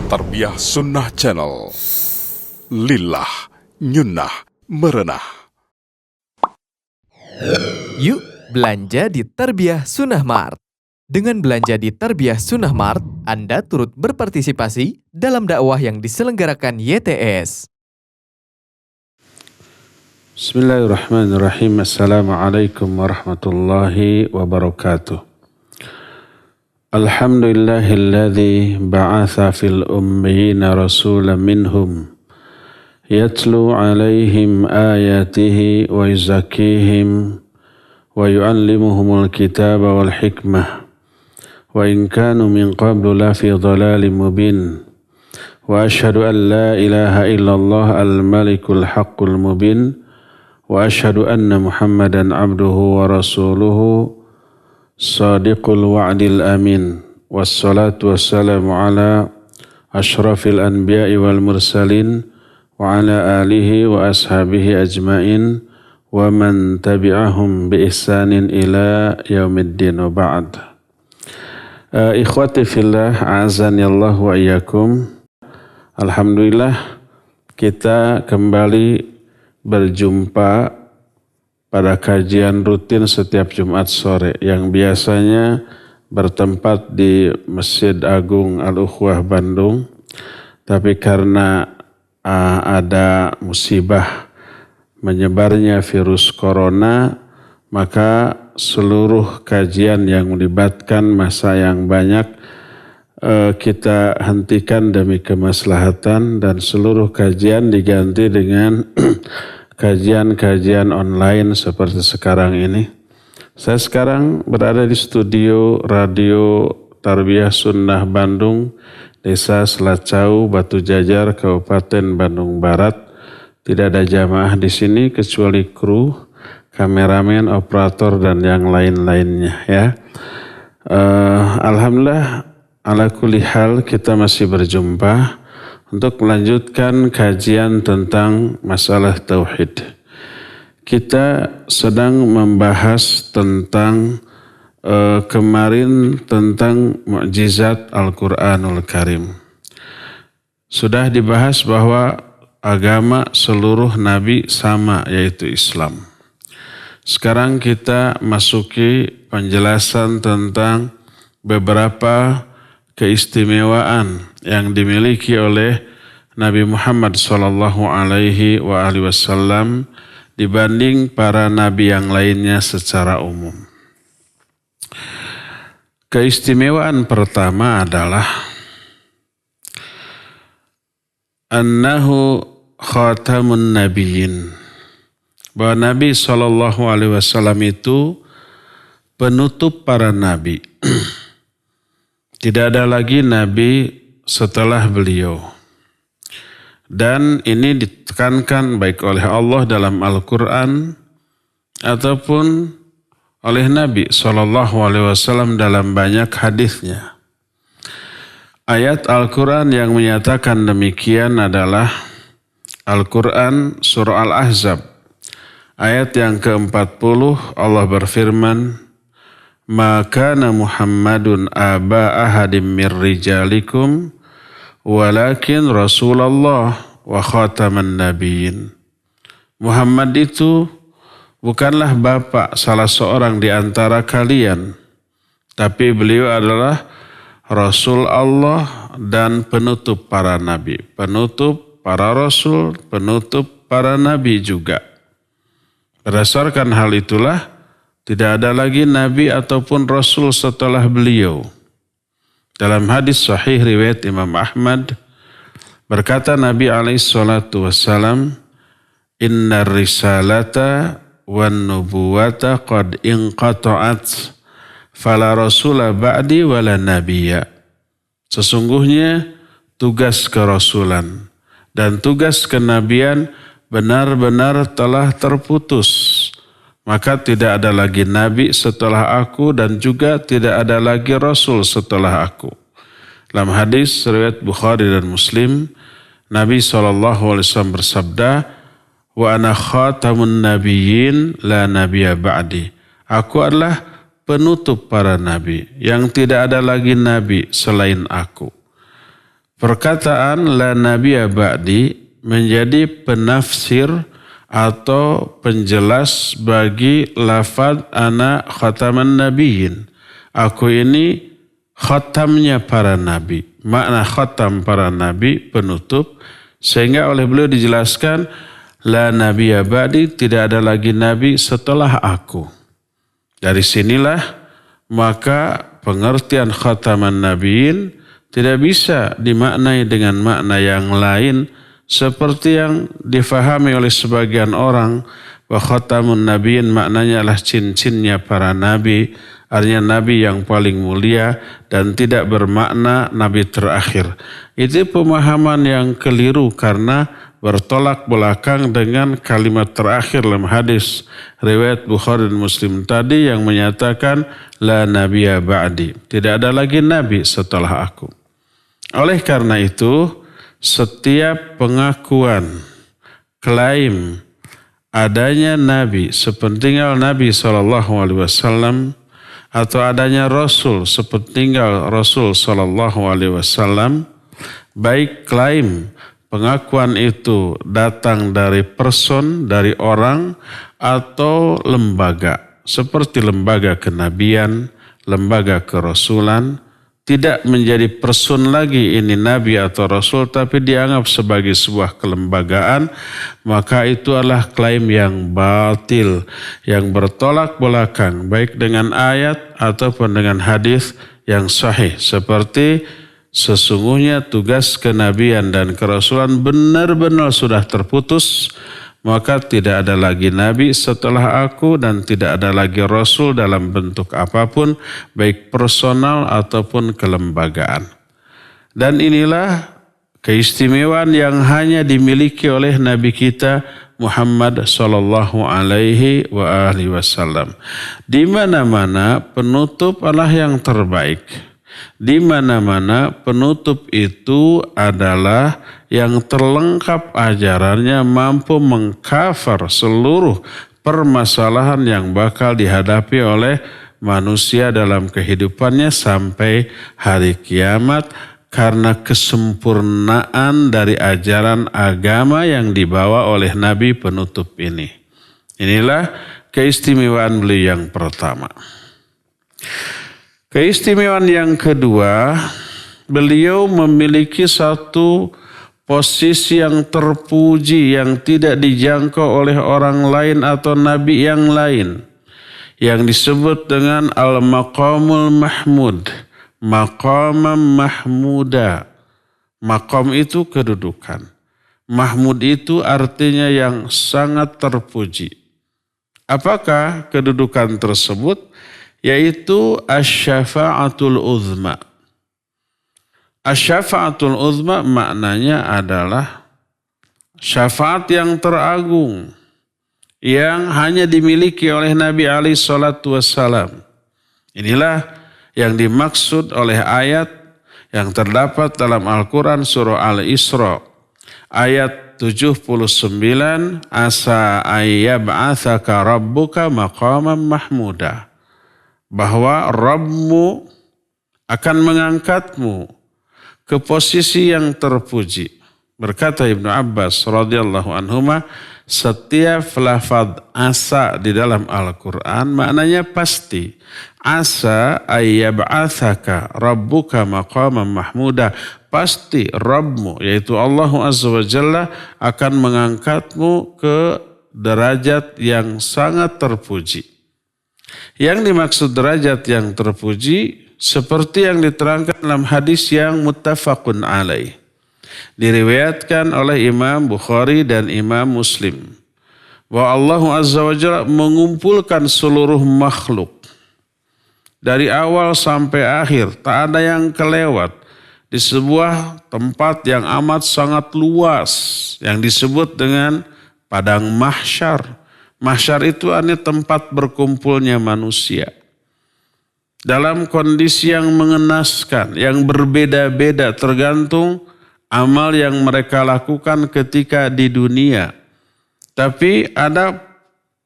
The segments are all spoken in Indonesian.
Tarbiyah Sunnah Channel. Lillah, nyunnah, merenah. Yuk belanja di Tarbiyah Sunnah Mart. Dengan belanja di Tarbiyah Sunnah Mart, Anda turut berpartisipasi dalam dakwah yang diselenggarakan YTS. Bismillahirrahmanirrahim. Assalamualaikum warahmatullahi wabarakatuh. Alhamdulillahilladzi ba'atha fil ummiyina rasulan minhum yatlu alaihim ayatihi wa yuzakkihim wa yu'allimuhumul kitaba wal hikmah wa in kanu min qablu lafi dhalalin mubin wa ashhadu an la ilaha illallah al-malikul haqqul mubin wa ashhadu anna Muhammadan abduhu wa rasuluhu Sadiqul wa'dil amin. Wassalatu wassalamu ala ashrafil anbiya'i wal mursalin wa ala alihi wa ashabihi ajmain wa man tabi'ahum bi ihsanin ila yaumiddin wa ba'd. Ikhwati fillah, a'azani Allah wa iyyakum. Alhamdulillah kita kembali berjumpa pada kajian rutin setiap Jumat sore yang biasanya bertempat di Masjid Agung Al-Ukhwah Bandung. Tapi karena ada musibah menyebarnya virus corona, maka seluruh kajian yang melibatkan masa yang banyak kita hentikan demi kemaslahatan dan seluruh kajian diganti dengan kajian-kajian online seperti sekarang ini. Saya sekarang berada di studio Radio Tarbiyah Sunnah Bandung, Desa Selacau, Batu Jajar, Kabupaten Bandung Barat. Tidak ada jamaah di sini kecuali kru, kameramen, operator dan yang lain-lainnya ya. Alhamdulillah ala kulli hal kita masih berjumpa untuk melanjutkan kajian tentang masalah tauhid. Kita sedang membahas tentang kemarin tentang mukjizat Al-Quranul Karim. Sudah dibahas bahwa agama seluruh nabi sama, yaitu Islam. Sekarang kita masuki penjelasan tentang beberapa keistimewaan yang dimiliki oleh Nabi Muhammad SAW dibanding para nabi yang lainnya secara umum. Keistimewaan pertama adalah annahu khatamun nabiyyin, bahwa Nabi SAW itu penutup para nabi. Tidak ada lagi nabi setelah beliau. Dan ini ditekankan baik oleh Allah dalam Al-Quran ataupun oleh Nabi SAW dalam banyak hadisnya. Ayat Al-Quran yang menyatakan demikian adalah Al-Quran surah Al-Ahzab. Ayat yang ke-40 Allah berfirman, "Ma kana Muhammadun aba ahadim mir rijalikum walakin Rasulullah wa khataman nabiyyin." Muhammad itu bukanlah bapak salah seorang di antara kalian, tapi beliau adalah Rasul Allah dan penutup para nabi, penutup para rasul, penutup para nabi juga. Berdasarkan hal itulah tidak ada lagi nabi ataupun rasul setelah beliau. Dalam hadis sahih riwayat Imam Ahmad, berkata Nabi SAW, "Inna risalata wan nubuwata qad inqata'at, fala rasula ba'di wala nabiyya." Sesungguhnya tugas kerasulan dan tugas kenabian benar-benar telah terputus. Maka tidak ada lagi nabi setelah aku dan juga tidak ada lagi rasul setelah aku. Dalam hadis riwayat Bukhari dan Muslim, Nabi SAW bersabda, "Wa ana khatamun nabiyyin la nabiyya ba'di." Aku adalah penutup para nabi, yang tidak ada lagi nabi selain aku. Perkataan la nabiyya ba'di menjadi penafsir atau penjelas bagi lafaz ana khataman nabiyyin. Aku ini khatamnya para nabi. Makna khatam para nabi, penutup. Sehingga oleh beliau dijelaskan la nabiyya ba'di, tidak ada lagi nabi setelah aku. Dari sinilah maka pengertian khataman nabiyyin tidak bisa dimaknai dengan makna yang lain seperti yang difahami oleh sebagian orang bahwa khatamun nabiyyin maknanya adalah cincinnya para nabi, artinya nabi yang paling mulia dan tidak bermakna nabi terakhir. Itu pemahaman yang keliru karena bertolak belakang dengan kalimat terakhir dalam hadis riwayat Bukhari dan Muslim tadi yang menyatakan la nabiyya ba'di, tidak ada lagi nabi setelah aku. Oleh karena itu, setiap pengakuan, klaim adanya nabi sepentinggal Nabi SAW atau adanya Rasul sepentinggal Rasul SAW, baik klaim pengakuan itu datang dari person, dari orang atau lembaga, seperti lembaga kenabian, lembaga kerasulan, tidak menjadi person lagi ini nabi atau rasul, tapi dianggap sebagai sebuah kelembagaan, maka itu adalah klaim yang batil, yang bertolak belakang baik dengan ayat ataupun dengan hadis yang sahih, seperti sesungguhnya tugas kenabian dan kerasulan benar-benar sudah terputus, maka tidak ada lagi nabi setelah aku dan tidak ada lagi rasul dalam bentuk apapun, baik personal ataupun kelembagaan. Dan inilah keistimewaan yang hanya dimiliki oleh nabi kita Muhammad sallallahu alaihi wasallam. Di mana-mana penutup adalah yang terbaik. Di mana-mana penutup itu adalah yang terlengkap ajarannya, mampu mengcover seluruh permasalahan yang bakal dihadapi oleh manusia dalam kehidupannya sampai hari kiamat karena kesempurnaan dari ajaran agama yang dibawa oleh Nabi penutup ini. Inilah keistimewaan beliau yang pertama. Keistimewaan yang kedua, beliau memiliki satu posisi yang terpuji yang tidak dijangkau oleh orang lain atau nabi yang lain, yang disebut dengan al-maqamul mahmud, maqamam mahmuda. Maqam itu kedudukan, mahmud itu artinya yang sangat terpuji. Apakah kedudukan tersebut? Yaitu asy-syafa'atul uzma. Asy-syafa'atul uzma maknanya adalah syafaat yang teragung yang hanya dimiliki oleh Nabi alaihi salatu wassalam. Inilah yang dimaksud oleh ayat yang terdapat dalam Al-Quran surah Al-Isra ayat 79, asa ayyab'atsaka rabbuka maqaman mahmuda. Bahwa Rabbmu akan mengangkatmu ke posisi yang terpuji. Berkata Ibnu Abbas radhiyallahu anhuma, setiap lafaz asa di dalam Al-Quran maknanya pasti. Asa ayyab'atsaka rabbuka maqaman mahmuda. Pasti Rabbmu, yaitu Allah Azza wa Jalla, akan mengangkatmu ke derajat yang sangat terpuji. Yang dimaksud derajat yang terpuji seperti yang diterangkan dalam hadis yang muttafaqun alaih. Diriwayatkan oleh Imam Bukhari dan Imam Muslim. Bahwa Allah Azza wa Jalla mengumpulkan seluruh makhluk. Dari awal sampai akhir tak ada yang kelewat. Di sebuah tempat yang amat sangat luas yang disebut dengan padang mahsyar. Mahsyar itu artinya tempat berkumpulnya manusia. Dalam kondisi yang mengenaskan, yang berbeda-beda tergantung amal yang mereka lakukan ketika di dunia. Tapi ada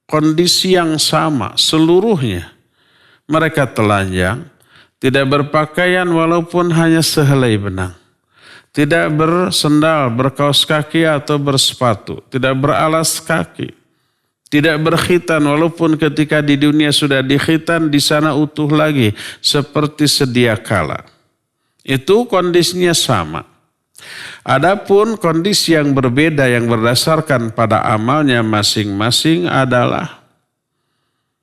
kondisi yang sama seluruhnya. Mereka telanjang, tidak berpakaian walaupun hanya sehelai benang. tidak bersendal, berkaos kaki atau bersepatu, tidak beralas kaki, tidak berkhitan walaupun ketika di dunia sudah dikhitan di sana utuh lagi seperti sedia kala. Itu kondisinya sama. Adapun kondisi yang berbeda yang berdasarkan pada amalnya masing-masing adalah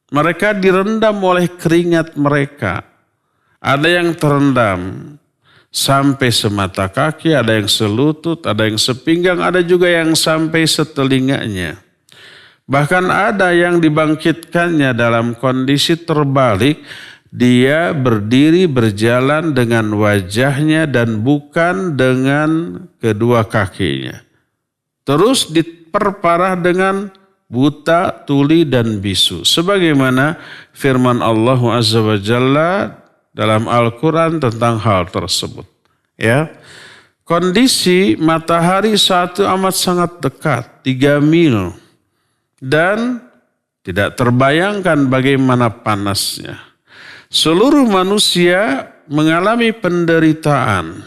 mereka direndam oleh keringat mereka. Ada yang terendam sampai semata kaki, ada yang selutut, ada yang sepinggang, ada juga yang sampai setelinganya. Bahkan ada yang dibangkitkannya dalam kondisi terbalik, dia berdiri berjalan dengan wajahnya dan bukan dengan kedua kakinya. Terus diperparah dengan buta, tuli, dan bisu. Sebagaimana firman Allah Azza wa Jalla dalam Al-Quran tentang hal tersebut. Ya, kondisi matahari saat itu amat sangat dekat, 3 mil. Dan tidak terbayangkan bagaimana panasnya. Seluruh manusia mengalami penderitaan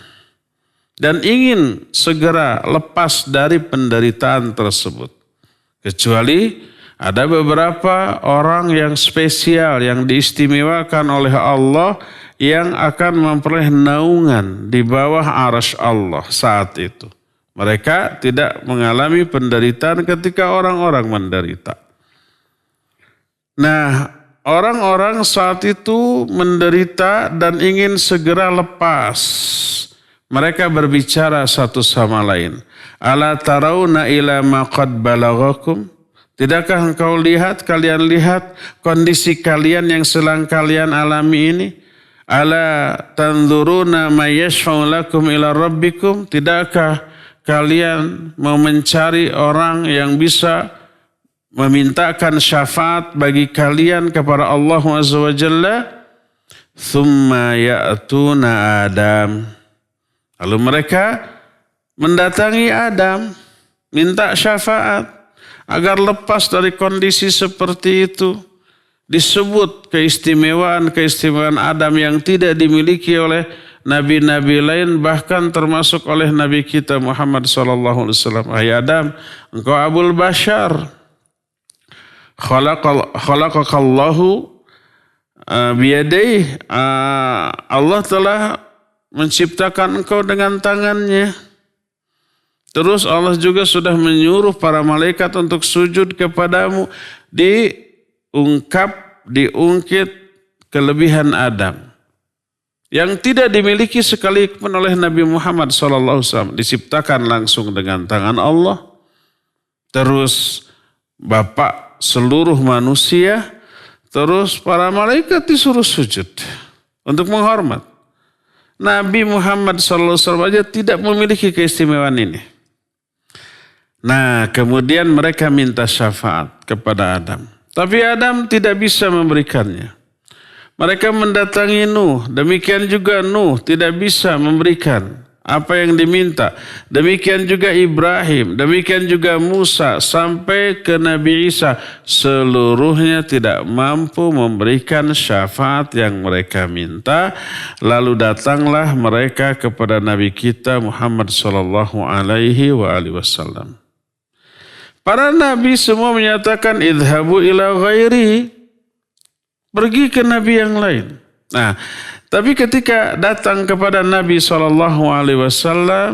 dan ingin segera lepas dari penderitaan tersebut. Kecuali ada beberapa orang yang spesial, yang diistimewakan oleh Allah yang akan memperoleh naungan di bawah arsy Allah saat itu. Mereka tidak mengalami penderitaan ketika orang-orang menderita. Nah, orang-orang saat itu menderita dan ingin segera lepas. Mereka berbicara satu sama lain. Ala tarawna ila ma qad balaghakum? Tidakkah engkau lihat, kalian lihat kondisi kalian yang sedang kalian alami ini? Ala tanzuruna ma yashfa'u lakum ila rabbikum? Tidakkah kalian mau mencari orang yang bisa memintakan syafaat bagi kalian kepada Allah Azza wa Jalla? Thumma ya'tuna Adam. Lalu mereka mendatangi Adam, minta syafaat agar lepas dari kondisi seperti itu. Disebut keistimewaan Adam yang tidak dimiliki oleh nabi-nabi lain, bahkan termasuk oleh Nabi kita Muhammad SAW. Hai Adam, engkau Abul Bashar. Khalaqakallahu biyadayhi. Allah telah menciptakan engkau dengan tangannya. Terus Allah juga sudah menyuruh para malaikat untuk sujud kepadamu. Diungkit kelebihan Adam yang tidak dimiliki sekalipun oleh Nabi Muhammad SAW. Diciptakan langsung dengan tangan Allah. Terus Bapak seluruh manusia. Terus para malaikat disuruh sujud untuk menghormat. Nabi Muhammad SAW aja tidak memiliki keistimewaan ini. Nah, kemudian mereka minta syafaat kepada Adam. Tapi Adam tidak bisa memberikannya. Mereka mendatangi Nuh, demikian juga Nuh tidak bisa memberikan apa yang diminta. Demikian juga Ibrahim, demikian juga Musa, sampai ke Nabi Isa. Seluruhnya tidak mampu memberikan syafaat yang mereka minta. Lalu datanglah mereka kepada Nabi kita Muhammad SAW. Para Nabi semua menyatakan idhabu ila ghairi. Pergi ke Nabi yang lain. Nah, tapi ketika datang kepada Nabi SAW,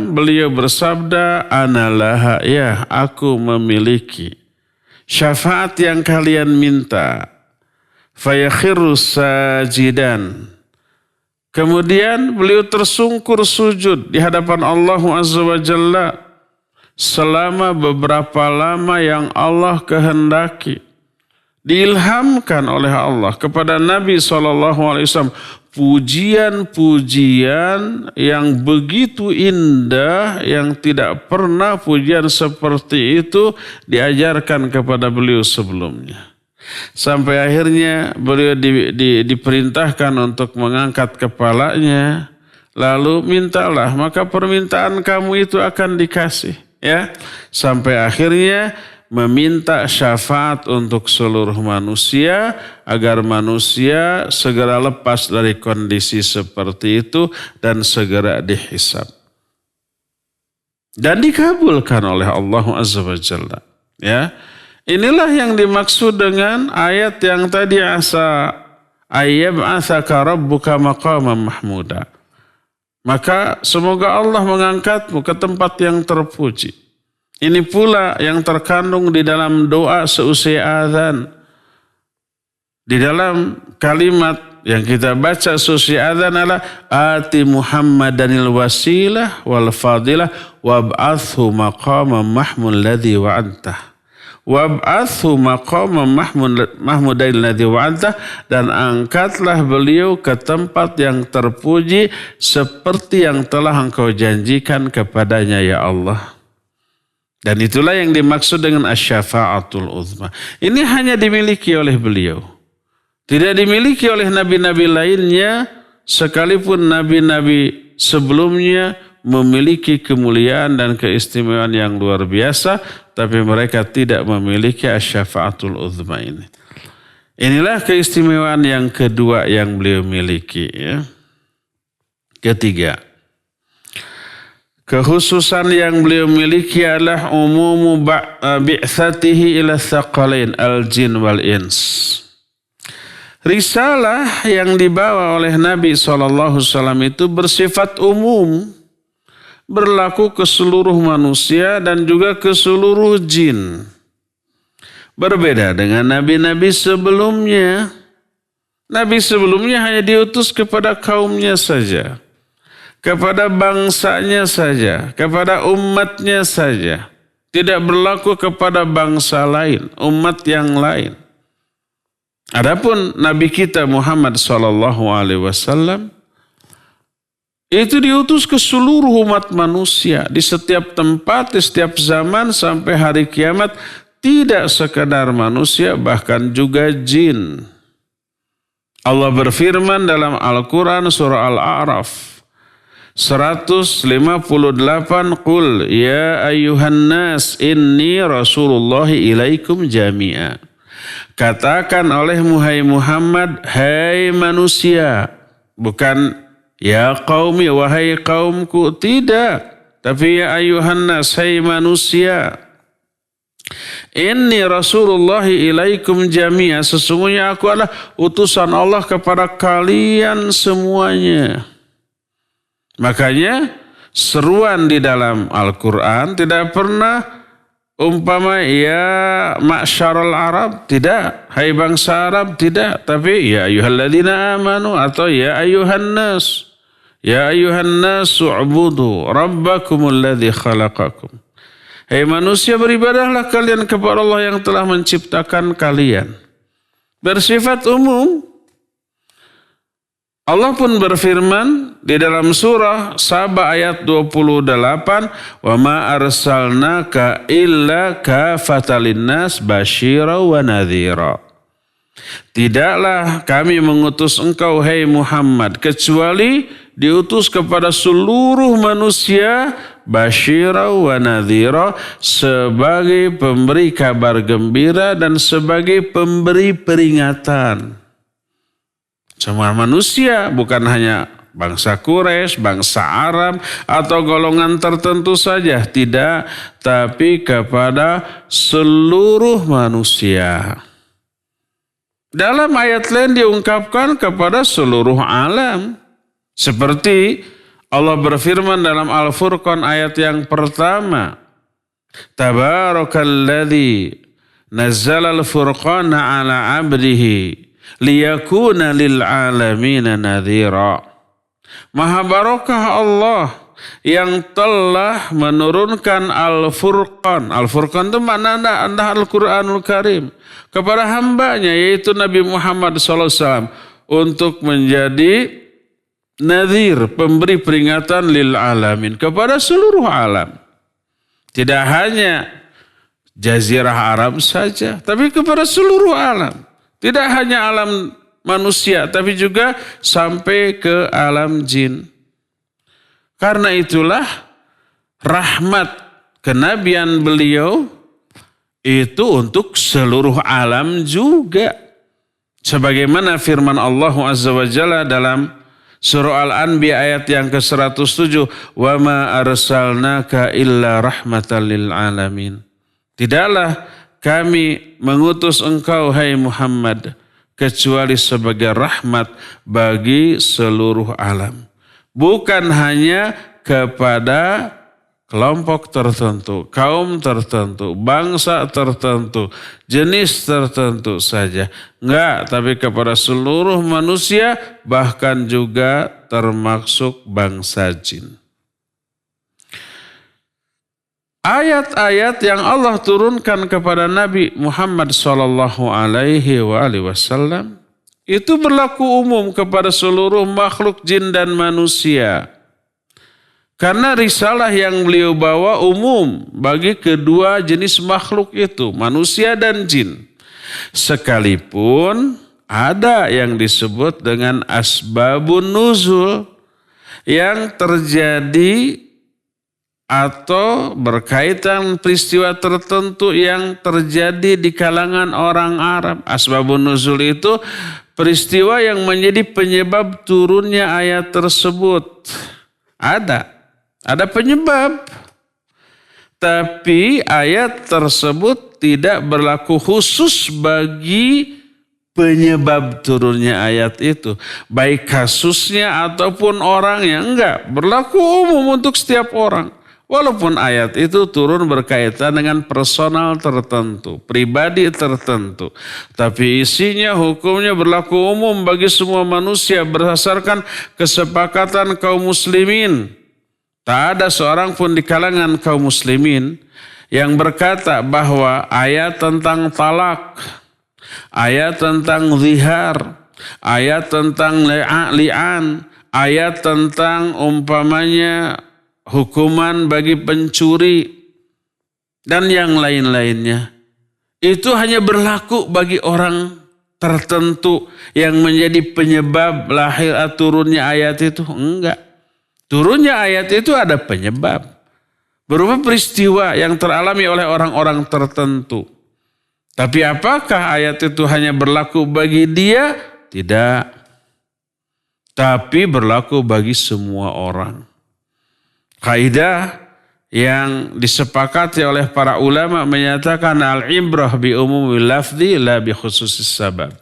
beliau bersabda, Analaha, ya aku memiliki syafaat yang kalian minta. Fayakhiru sajidan. Kemudian beliau tersungkur sujud di hadapan Allah Azza wa Jalla selama beberapa lama yang Allah kehendaki. Diilhamkan oleh Allah kepada Nabi SAW pujian-pujian yang begitu indah, yang tidak pernah pujian seperti itu diajarkan kepada beliau sebelumnya. Sampai akhirnya beliau diperintahkan untuk mengangkat kepalanya, lalu mintalah, maka permintaan kamu itu akan dikasih. Ya, sampai akhirnya meminta syafaat untuk seluruh manusia agar manusia segera lepas dari kondisi seperti itu dan segera dihisab. dan dikabulkan oleh Allah Azza wa Jalla. Ya. Inilah yang dimaksud dengan ayat yang tadi asa ayyab'atsaka rabbuka maqaman mahmuda. Maka semoga Allah mengangkatmu ke tempat yang terpuji. Ini pula yang terkandung di dalam doa seusai azan. Di dalam kalimat yang kita baca seusai azan adalah ati Muhammadanil wasilah wal fadilah wab'athu maqaman mahmud ladzi wa'antah. Wab'athu maqaman mahmudail ladzi wa'antah, dan angkatlah beliau ke tempat yang terpuji seperti yang telah engkau janjikan kepadanya ya Allah. Dan itulah yang dimaksud dengan asy-syafa'atul uzma. Ini hanya dimiliki oleh beliau. Tidak dimiliki oleh nabi-nabi lainnya, sekalipun nabi-nabi sebelumnya memiliki kemuliaan dan keistimewaan yang luar biasa, tapi mereka tidak memiliki asy-syafa'atul uzma ini. Inilah keistimewaan yang kedua yang beliau miliki. Ya. Ketiga, kekhususan yang beliau miliki adalah umumu bi'tsatihi ila tsaqalain al-jin wal ins. Risalah yang dibawa oleh Nabi SAW itu bersifat umum, berlaku ke seluruh manusia dan juga ke seluruh jin. Berbeda dengan nabi-nabi sebelumnya. Nabi sebelumnya hanya diutus kepada kaumnya saja, kepada bangsanya saja, kepada umatnya saja. Tidak berlaku kepada bangsa lain, umat yang lain. Adapun Nabi kita Muhammad SAW itu diutus ke seluruh umat manusia di setiap tempat, di setiap zaman sampai hari kiamat. Tidak sekadar manusia, bahkan juga jin. Allah berfirman dalam Al-Quran surah Al-A'raf 158, Qul ya ayyuhan nas inni rasulullahi ilaikum jami'a. Katakan olehmu hai Muhammad, hai manusia, bukan ya qaumi wahai kaumku, tidak, tapi ya ayyuhan nas, hai manusia. Inni rasulullahi ilaikum jami'a, sesungguhnya aku adalah utusan Allah kepada kalian semuanya. Makanya seruan di dalam Al-Quran tidak pernah umpama ya ma'syarul Arab, tidak, hai bangsa Arab, tidak, tapi ya ayyuhalladzina amanu atau ya ayyuhan nas, ya ayyuhan nas u'budu rabbakumul ladzi khalaqakum. Hai manusia, beribadahlah kalian kepada Allah yang telah menciptakan kalian. Bersifat umum. Allah pun berfirman di dalam surah Saba ayat 28, "Wa ma arsalnaka illa kafatan linnas basyira wa nadhira." Tidaklah kami mengutus engkau hai Muhammad kecuali diutus kepada seluruh manusia basyira wa nadhira, sebagai pemberi kabar gembira dan sebagai pemberi peringatan. Semua manusia, bukan hanya bangsa Quraisy, bangsa Arab, atau golongan tertentu saja. Tidak, tapi kepada seluruh manusia. Dalam ayat lain diungkapkan kepada seluruh alam. Seperti Allah berfirman dalam Al-Furqan ayat yang pertama. Tabarakalladzi nazzala al-furqana ala abdihi liyakuna lil alamina nadhira. Maha barakah Allah yang telah menurunkan Al-Furqan. Al-Furqan itu maknanya Al-Quranul Karim kepada hambanya, yaitu Nabi Muhammad SAW, untuk menjadi nadhir, pemberi peringatan lil alamin, kepada seluruh alam. Tidak hanya Jazirah Arab saja, tapi kepada seluruh alam. Tidak hanya alam manusia, tapi juga sampai ke alam jin. Karena itulah rahmat kenabian beliau itu untuk seluruh alam juga. Sebagaimana firman Allah Azza wa Jalla dalam Surah Al-Anbiya ayat yang ke-107, "Wa ma arsalnaka illa rahmatan lil alamin." Tidaklah kami mengutus engkau, hai Muhammad, kecuali sebagai rahmat bagi seluruh alam. Bukan hanya kepada kelompok tertentu, kaum tertentu, bangsa tertentu, jenis tertentu saja. Enggak, tapi kepada seluruh manusia, bahkan juga termasuk bangsa jin. Ayat-ayat yang Allah turunkan kepada Nabi Muhammad SAW itu berlaku umum kepada seluruh makhluk jin dan manusia. Karena risalah yang beliau bawa umum bagi kedua jenis makhluk itu, manusia dan jin. Sekalipun ada yang disebut dengan asbabun nuzul yang terjadi atau berkaitan peristiwa tertentu yang terjadi di kalangan orang Arab. Asbabun nuzul itu peristiwa yang menjadi penyebab turunnya ayat tersebut. Ada penyebab. Tapi ayat tersebut tidak berlaku khusus bagi penyebab turunnya ayat itu. Baik kasusnya ataupun orangnya. Enggak, berlaku umum untuk setiap orang. Walaupun ayat itu turun berkaitan dengan personal tertentu, pribadi tertentu. Tapi isinya, hukumnya berlaku umum bagi semua manusia berdasarkan kesepakatan kaum muslimin. Tak ada seorang pun di kalangan kaum muslimin yang berkata bahwa ayat tentang talak, ayat tentang zihar, ayat tentang li'an, ayat tentang umpamanya hukuman bagi pencuri, dan yang lain-lainnya, itu hanya berlaku bagi orang tertentu yang menjadi penyebab lahir turunnya ayat itu. Enggak. Turunnya ayat itu ada penyebab. Berupa peristiwa yang teralami oleh orang-orang tertentu. Tapi apakah ayat itu hanya berlaku bagi dia? Tidak. Tapi berlaku bagi semua orang. Kaidah yang disepakati oleh para ulama menyatakan al-ibrah bi umumil lafzi la bi khususis sabab.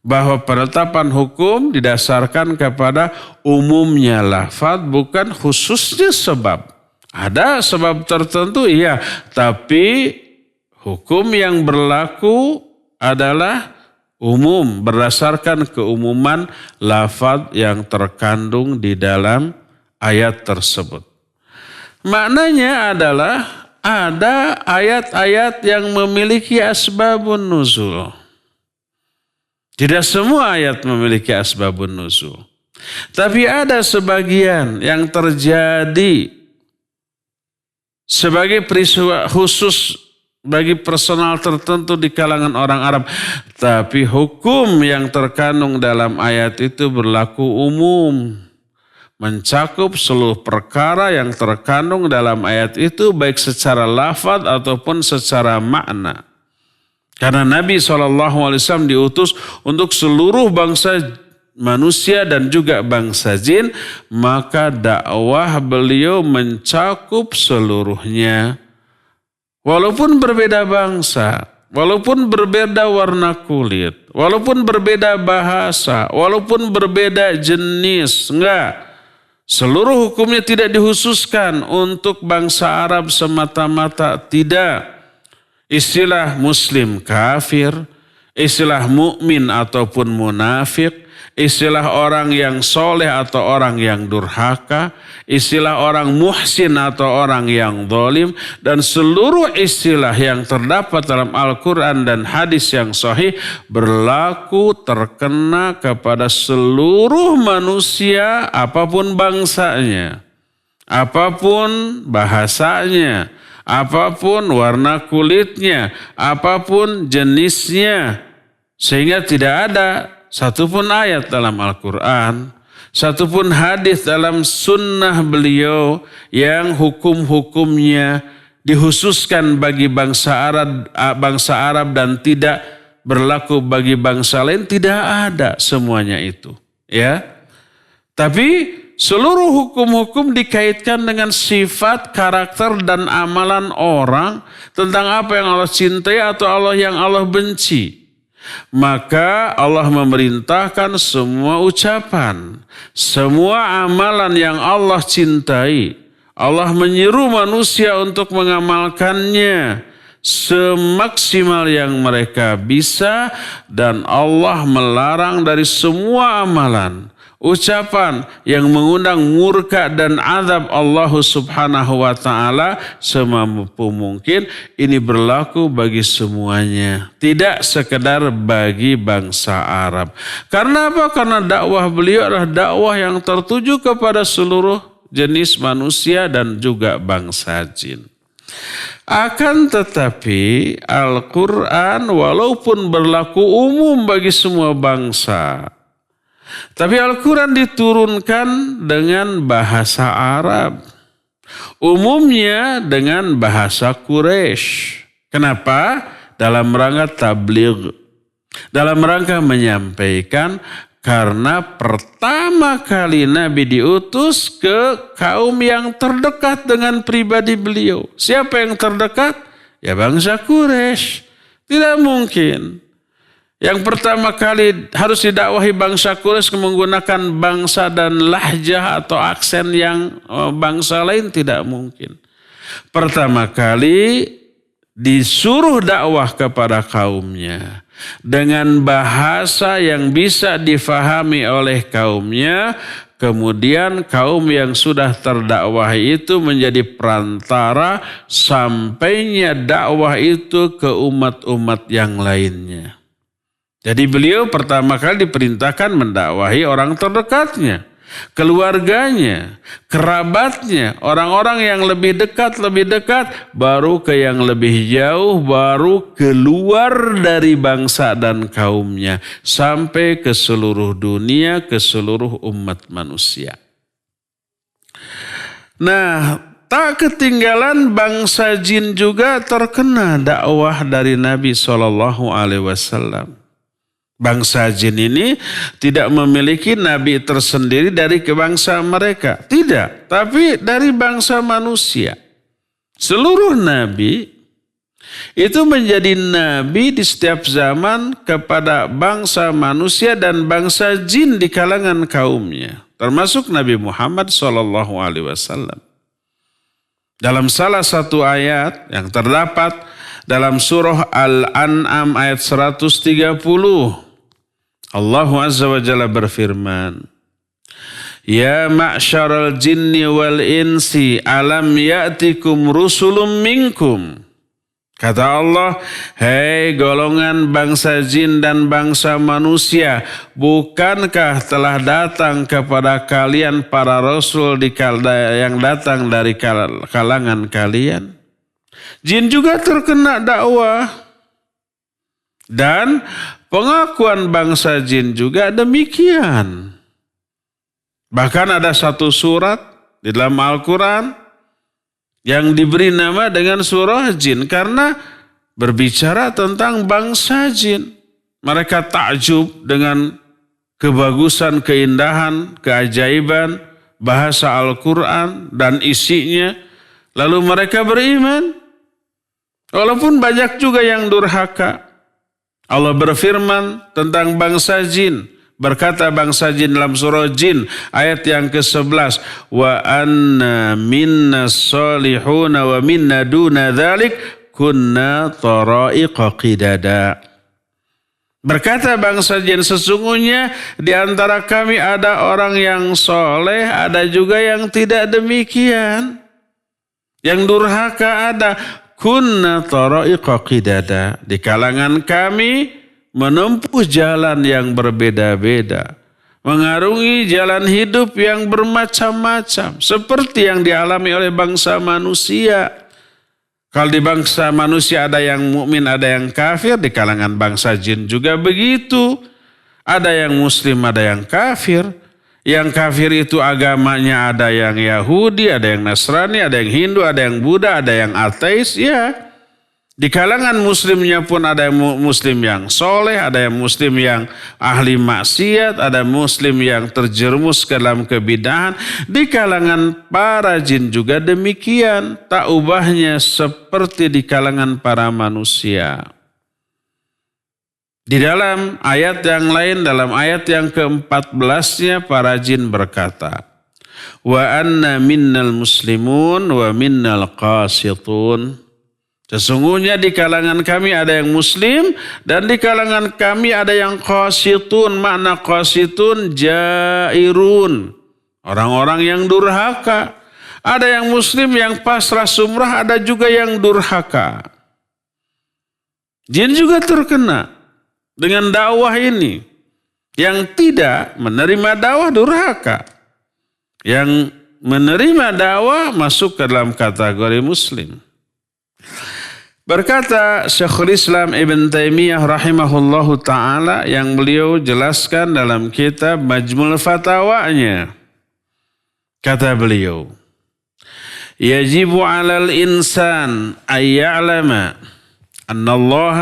Bahwa penetapan hukum didasarkan kepada umumnya lafaz, bukan khususnya sebab. Ada sebab tertentu, iya, tapi hukum yang berlaku adalah umum berdasarkan keumuman lafaz yang terkandung di dalam ayat tersebut. Maknanya adalah ada ayat-ayat yang memiliki asbabun nuzul. Tidak semua ayat memiliki asbabun nuzul. Tapi ada sebagian yang terjadi sebagai peristiwa khusus bagi personal tertentu di kalangan orang Arab. Tapi hukum yang terkandung dalam ayat itu berlaku umum. Mencakup seluruh perkara yang terkandung dalam ayat itu baik secara lafaz ataupun secara makna. Karena Nabi SAW diutus untuk seluruh bangsa manusia dan juga bangsa jin, maka dakwah beliau mencakup seluruhnya. Walaupun berbeda bangsa, walaupun berbeda warna kulit, walaupun berbeda bahasa, walaupun berbeda jenis, enggak. Seluruh hukumnya tidak dikhususkan untuk bangsa Arab semata-mata, tidak. Istilah muslim kafir, istilah mukmin ataupun munafik, istilah orang yang soleh atau orang yang durhaka, istilah orang muhsin atau orang yang zalim, dan seluruh istilah yang terdapat dalam Al-Quran dan hadis yang sahih berlaku terkena kepada seluruh manusia apapun bangsanya, apapun bahasanya, apapun warna kulitnya, apapun jenisnya. Sehingga tidak ada satupun ayat dalam Al-Quran, satupun hadis dalam sunnah beliau yang hukum-hukumnya dikhususkan bagi bangsa Arab dan tidak berlaku bagi bangsa lain. Tidak ada semuanya itu. Ya. Tapi seluruh hukum-hukum dikaitkan dengan sifat, karakter, dan amalan orang tentang apa yang Allah cintai atau yang Allah benci. Maka Allah memerintahkan semua ucapan, semua amalan yang Allah cintai. Allah menyeru manusia untuk mengamalkannya semaksimal yang mereka bisa, dan Allah melarang dari semua amalan, ucapan yang mengundang murka dan azab Allah Subhanahu wa taala semampu mungkin. Ini berlaku bagi semuanya, tidak sekedar bagi bangsa Arab. Karena apa? Karena dakwah beliau adalah dakwah yang tertuju kepada seluruh jenis manusia dan juga bangsa jin. Akan tetapi Al-Quran walaupun berlaku umum bagi semua bangsa, tapi Al-Quran diturunkan dengan bahasa Arab. Umumnya dengan bahasa Quraisy. Kenapa? Dalam rangka tabligh. Dalam rangka menyampaikan, karena pertama kali Nabi diutus ke kaum yang terdekat dengan pribadi beliau. Siapa yang terdekat? Ya bangsa Quraisy. Tidak mungkin yang pertama kali harus didakwahi bangsa Quraisy menggunakan bangsa dan lahjah atau aksen yang bangsa lain, tidak mungkin. Pertama kali disuruh dakwah kepada kaumnya dengan bahasa yang bisa difahami oleh kaumnya. Kemudian kaum yang sudah terdakwahi itu menjadi perantara sampainya dakwah itu ke umat-umat yang lainnya. Jadi beliau pertama kali diperintahkan mendakwahi orang terdekatnya, keluarganya, kerabatnya, orang-orang yang lebih dekat, baru ke yang lebih jauh, baru keluar dari bangsa dan kaumnya, sampai ke seluruh dunia, ke seluruh umat manusia. Nah, tak ketinggalan bangsa jin juga terkena dakwah dari Nabi SAW. Bangsa jin ini tidak memiliki nabi tersendiri dari bangsa mereka. Tidak, tapi dari bangsa manusia. Seluruh nabi itu menjadi nabi di setiap zaman kepada bangsa manusia dan bangsa jin di kalangan kaumnya. Termasuk Nabi Muhammad SAW. Dalam salah satu ayat yang terdapat dalam surah Al-An'am ayat 130. Allah Azza wa Jalla berfirman, Ya ma'syaral jinni wal insi alam ya'tikum rusulun minkum. Kata Allah, hei golongan bangsa jin dan bangsa manusia, bukankah telah datang kepada kalian para rasul yang datang dari kalangan kalian? Jin juga terkena dakwah. Dan pengakuan bangsa jin juga demikian. Bahkan ada satu surat di dalam Al-Quran yang diberi nama dengan surah jin karena berbicara tentang bangsa jin. Mereka takjub dengan kebagusan, keindahan, keajaiban bahasa Al-Quran dan isinya. Lalu mereka beriman. Walaupun banyak juga yang durhaka. Allah berfirman tentang bangsa jin. Berkata bangsa jin dalam surah jin ayat yang ke-11. Wa anna minna salihuna wa minna duna dhalik kunna tara'iqa qidada. Berkata bangsa jin, sesungguhnya di antara kami ada orang yang soleh, ada juga yang tidak demikian. Yang durhaka ada. Kunna tara'iqa qidada. Di kalangan kami menempuh jalan yang berbeda-beda. Mengarungi jalan hidup yang bermacam-macam. Seperti yang dialami oleh bangsa manusia. Kalau di bangsa manusia ada yang mukmin, ada yang kafir. Di kalangan bangsa jin juga begitu. Ada yang muslim, ada yang kafir. Yang kafir itu agamanya ada yang Yahudi, ada yang Nasrani, ada yang Hindu, ada yang Buddha, ada yang ateis. Ya, Di kalangan muslimnya pun ada muslim yang soleh, ada yang muslim yang ahli maksiat, ada muslim yang terjerumus ke dalam kebidahan. Di kalangan para jin juga demikian, tak ubahnya seperti di kalangan para manusia. Di dalam ayat yang lain, dalam ayat yang ke-14-nya para jin berkata, wa anna minnal muslimun wa minnal qasitun. Sesungguhnya di kalangan kami ada yang muslim dan di kalangan kami ada yang qasitun. Makna qasitun jairun, orang-orang yang durhaka. Ada yang muslim yang pasrah sumrah, ada juga yang durhaka. Jin juga terkena dengan dakwah ini. Yang tidak menerima dakwah durhaka. Yang menerima dakwah masuk ke dalam kategori muslim. Berkata Syekhul Islam Ibn Taimiyah rahimahullahu ta'ala yang beliau jelaskan dalam kitab Majmul Fatawanya. Kata beliau, yajibu alal insan ayya'lama anna Allah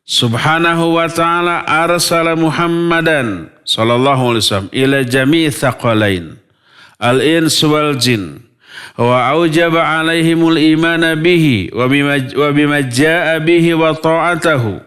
subhanahu wa ta'ala arsala Muhammadan sallallahu alaihi wasallam ila jami'i thaqalain al-ins wal jin wa aujaba alaihimul imana bihi wa bima jaa bihi wa ta'atahu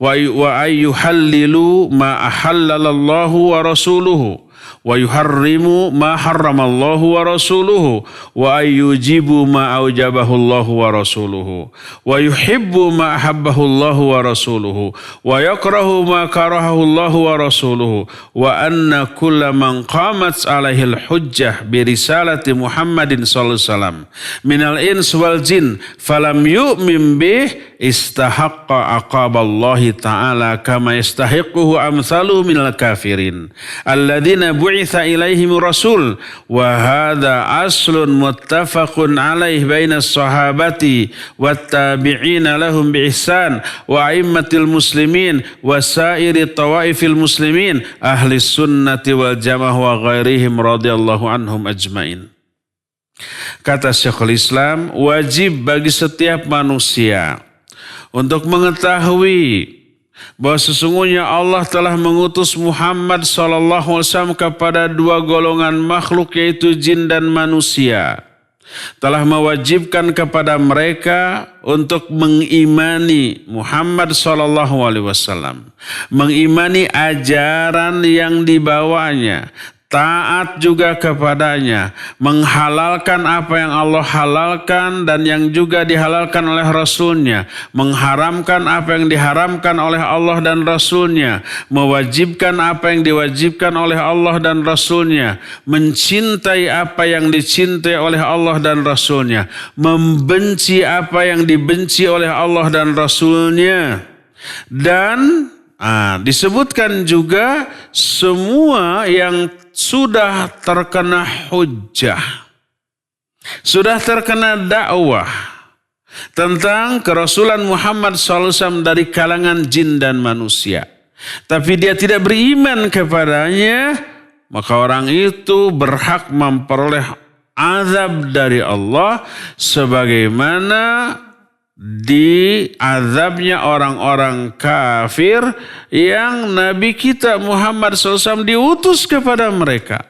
wa ayyuhallilu ma ahallalallahu wa rasuluhu wa yuharrimu ma harramallahu wa rasuluhu wa ayyujibu ma aujabahu Allah wa rasuluhu wa yuhibbu ma ahabbahu Allah wa rasuluhu wa yakrahu ma karahahu Allah wa rasuluhu wa anna kulla man qamat alaihi al-hujjah bi risalati Muhammadin sallallahu alaihi wasallam minal ins wal jin falam yu'min bih istahaqqa aqaballahi ta'ala kama yastahiquhu amsaluhu minal kafirin alladzina bu'itha ilaihim rasul wa hadha aslun muttafaqun alaih bainas sahabati wat tabi'ina lahum bi ihsan wa a'immatil muslimin wa sairi tawaifil muslimin ahli sunnati wal jamaah wa ghairihim radhiyallahu anhum ajmain. Kata Syekhul Islam, wajib bagi setiap manusia untuk mengetahui bahwa sesungguhnya Allah telah mengutus Muhammad SAW kepada dua golongan makhluk yaitu jin dan manusia. Telah mewajibkan kepada mereka untuk mengimani Muhammad SAW. Mengimani ajaran yang dibawanya. Taat juga kepadanya, menghalalkan apa yang Allah halalkan dan yang juga dihalalkan oleh Rasulnya, mengharamkan apa yang diharamkan oleh Allah dan Rasulnya, mewajibkan apa yang diwajibkan oleh Allah dan Rasulnya, mencintai apa yang dicintai oleh Allah dan Rasulnya, membenci apa yang dibenci oleh Allah dan Rasulnya, dan disebutkan juga semua yang sudah terkena hujjah, sudah terkena dakwah tentang kerasulan Muhammad SAW dari kalangan jin dan manusia, tapi dia tidak beriman kepadanya, maka orang itu berhak memperoleh azab dari Allah sebagaimana diazabnya orang-orang kafir yang Nabi kita Muhammad SAW diutus kepada mereka.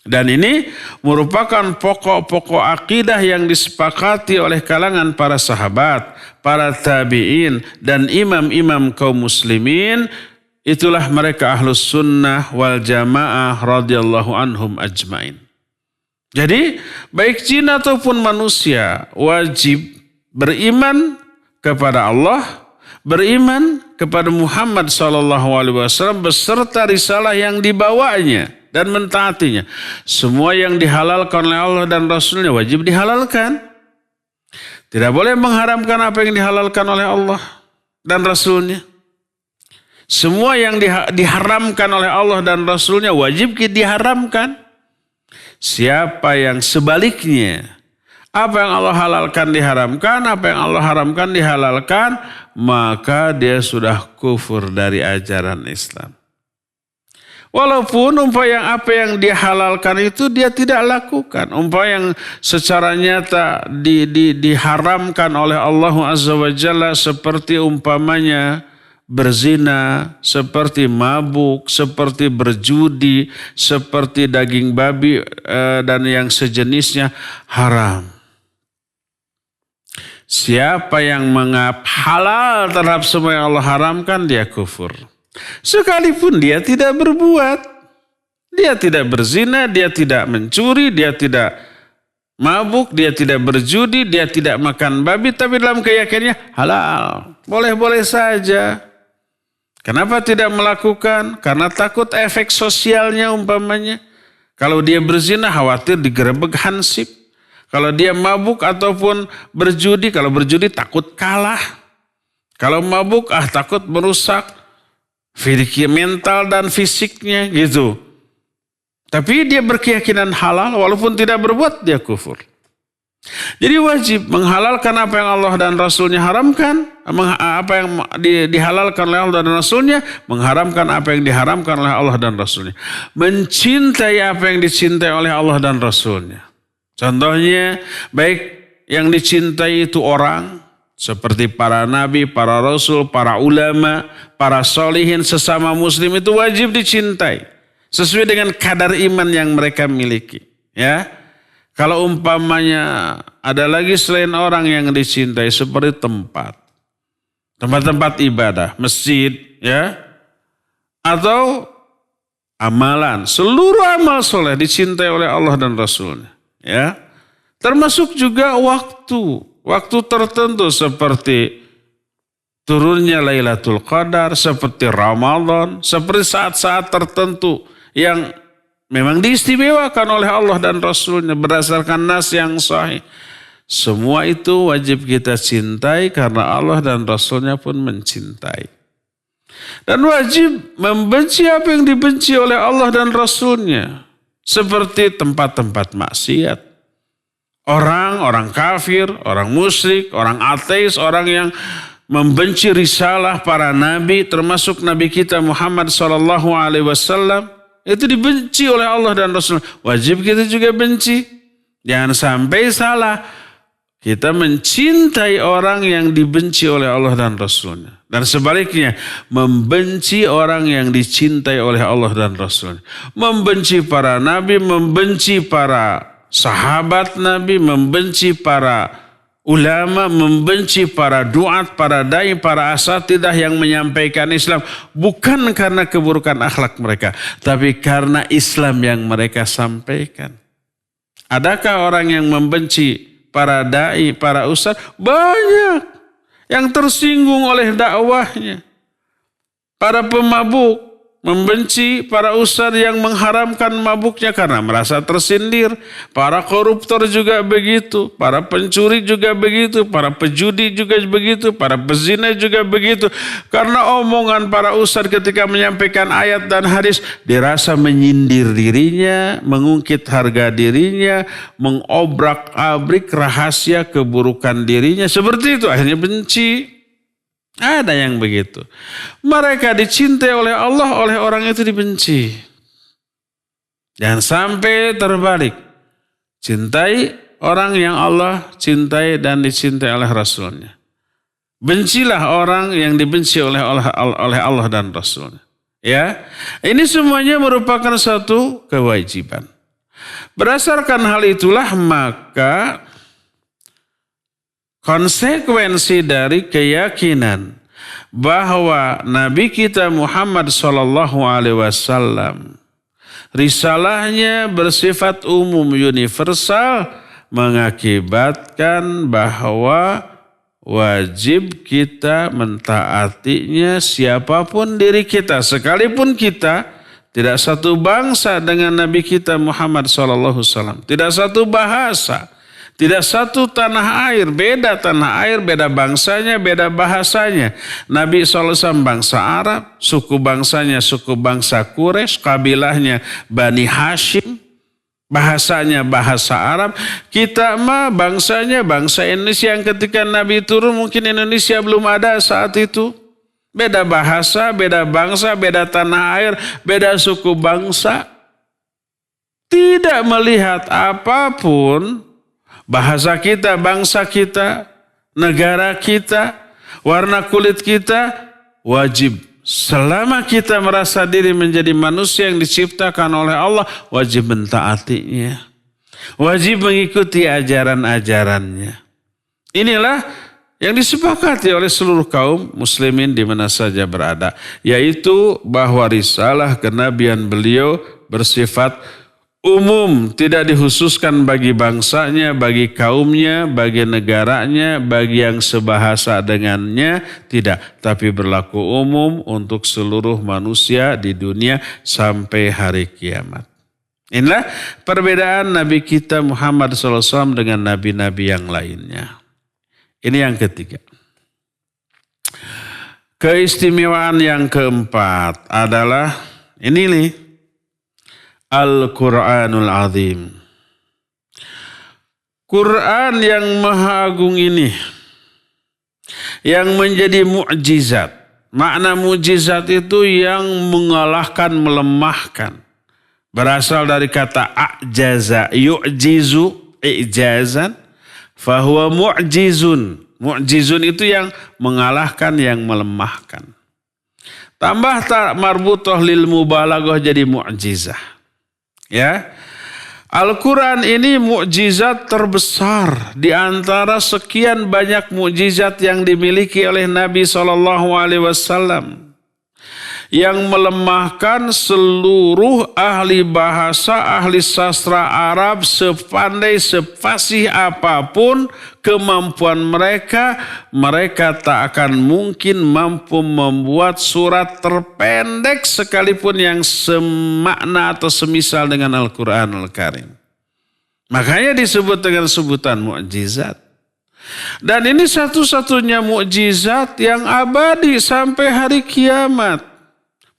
Dan ini merupakan pokok-pokok akidah yang disepakati oleh kalangan para sahabat, para tabi'in, dan imam-imam kaum muslimin. Itulah mereka ahlus sunnah wal jamaah radhiyallahu anhum ajmain. Jadi baik jin ataupun manusia wajib beriman kepada Allah, beriman kepada Muhammad SAW beserta risalah yang dibawanya dan mentaatinya. Semua yang dihalalkan oleh Allah dan Rasulnya wajib dihalalkan. Tidak boleh mengharamkan apa yang dihalalkan oleh Allah dan Rasulnya. Semua yang diharamkan oleh Allah dan Rasulnya wajib diharamkan. Siapa yang sebaliknya, apa yang Allah halalkan diharamkan, apa yang Allah haramkan dihalalkan, maka dia sudah kufur dari ajaran Islam. Walaupun apa yang dia halalkan itu dia tidak lakukan. Yang secara nyata diharamkan oleh Allah Azza wa Jalla seperti umpamanya berzina, seperti mabuk, seperti berjudi, seperti daging babi dan yang sejenisnya haram. Siapa yang halal terhadap semua yang Allah haramkan, dia kufur. Sekalipun dia tidak berbuat, dia tidak berzina, dia tidak mencuri, dia tidak mabuk, dia tidak berjudi, dia tidak makan babi, tapi dalam keyakinannya halal. Boleh-boleh saja. Kenapa tidak melakukan? Karena takut efek sosialnya umpamanya. Kalau dia berzina khawatir digerebek hansip. Kalau dia mabuk ataupun berjudi, kalau berjudi takut kalah. Kalau mabuk takut merusak mental dan fisiknya gitu. Tapi dia berkeyakinan halal walaupun tidak berbuat, dia kufur. Jadi wajib menghalalkan apa yang Allah dan Rasulnya haramkan, apa yang dihalalkan oleh Allah dan Rasulnya, mengharamkan apa yang diharamkan oleh Allah dan Rasulnya. Mencintai apa yang dicintai oleh Allah dan Rasulnya. Contohnya baik yang dicintai itu orang, seperti para nabi, para rasul, para ulama, para solihin, sesama muslim itu wajib dicintai. Sesuai dengan kadar iman yang mereka miliki. Ya, kalau umpamanya ada lagi selain orang yang dicintai seperti tempat-tempat ibadah, masjid, ya, atau amalan, seluruh amal soleh dicintai oleh Allah dan Rasulnya. Ya, termasuk juga waktu tertentu seperti turunnya Lailatul Qadar, seperti Ramadan, seperti saat-saat tertentu yang memang diistimewakan oleh Allah dan Rasulnya berdasarkan nas yang sahih. Semua itu wajib kita cintai karena Allah dan Rasulnya pun mencintai. Dan wajib membenci apa yang dibenci oleh Allah dan Rasulnya. Seperti tempat-tempat maksiat. Orang kafir, orang musyrik, orang ateis, orang yang membenci risalah para nabi, termasuk nabi kita Muhammad SAW, itu dibenci oleh Allah dan Rasul. Wajib kita juga benci. Jangan sampai salah. Kita mencintai orang yang dibenci oleh Allah dan Rasulnya. Dan sebaliknya, membenci orang yang dicintai oleh Allah dan Rasulnya. Membenci para nabi, membenci para sahabat nabi, membenci para ulama, membenci para duat, para dai, para asatidah yang menyampaikan Islam. Bukan karena keburukan akhlak mereka, tapi karena Islam yang mereka sampaikan. Adakah orang yang membenci para dai, para ustaz? Banyak yang tersinggung oleh dakwahnya. Para pemabuk membenci para ustaz yang mengharamkan mabuknya karena merasa tersindir. Para koruptor juga begitu, para pencuri juga begitu, para pejudi juga begitu, para pezina juga begitu. Karena omongan para ustaz ketika menyampaikan ayat dan hadis dirasa menyindir dirinya, mengungkit harga dirinya, mengobrak-abrik rahasia keburukan dirinya. Seperti itu akhirnya benci. Ada yang begitu. Mereka dicintai oleh Allah, oleh orang itu dibenci. Jangan sampai terbalik. Cintai orang yang Allah cintai dan dicintai oleh Rasulnya. Bencilah orang yang dibenci oleh Allah dan Rasulnya. Ya, ini semuanya merupakan satu kewajiban. Berdasarkan hal itulah maka konsekuensi dari keyakinan bahwa Nabi kita Muhammad SAW risalahnya bersifat umum universal mengakibatkan bahwa wajib kita mentaatinya siapapun diri kita. Sekalipun kita tidak satu bangsa dengan Nabi kita Muhammad SAW. Tidak satu bahasa. Tidak satu tanah air, beda tanah air, beda bangsanya, beda bahasanya. Nabi SAW bangsa Arab, suku bangsanya suku bangsa Quraisy, kabilahnya Bani Hashim, bahasanya bahasa Arab. Kita mah bangsanya bangsa Indonesia yang ketika Nabi turun mungkin Indonesia belum ada saat itu. Beda bahasa, beda bangsa, beda tanah air, beda suku bangsa. Tidak melihat apapun, bahasa kita, bangsa kita, negara kita, warna kulit kita, wajib. Selama kita merasa diri menjadi manusia yang diciptakan oleh Allah, wajib mentaatinya. Wajib mengikuti ajaran-ajarannya. Inilah yang disepakati oleh seluruh kaum muslimin di mana saja berada, yaitu bahwa risalah kenabian beliau bersifat umum, tidak dikhususkan bagi bangsanya, bagi kaumnya, bagi negaranya, bagi yang sebahasa dengannya, tidak, tapi berlaku umum untuk seluruh manusia di dunia sampai hari kiamat. Inilah perbedaan Nabi kita Muhammad SAW dengan nabi-nabi yang lainnya. Ini yang ketiga. Keistimewaan yang keempat adalah ini nih, Al-Quranul Azim. Quran yang maha agung ini, yang menjadi mukjizat. Makna mukjizat itu yang mengalahkan, melemahkan. Berasal dari kata a'jaza, yu'jizu, i'jazan. Fahuwa mu'jizun. Mu'jizun itu yang mengalahkan, yang melemahkan. Tambah tak marbutoh lil mubalaghah jadi mu'jizah. Ya. Al-Quran ini mu'jizat terbesar di antara sekian banyak mu'jizat yang dimiliki oleh Nabi SAW. Yang melemahkan seluruh ahli bahasa, ahli sastra Arab, sepandai, sepasih apapun kemampuan mereka, mereka tak akan mungkin mampu membuat surat terpendek sekalipun yang semakna atau semisal dengan Al-Quranul Karim. Makanya disebut dengan sebutan mukjizat. Dan ini satu-satunya mukjizat yang abadi sampai hari kiamat.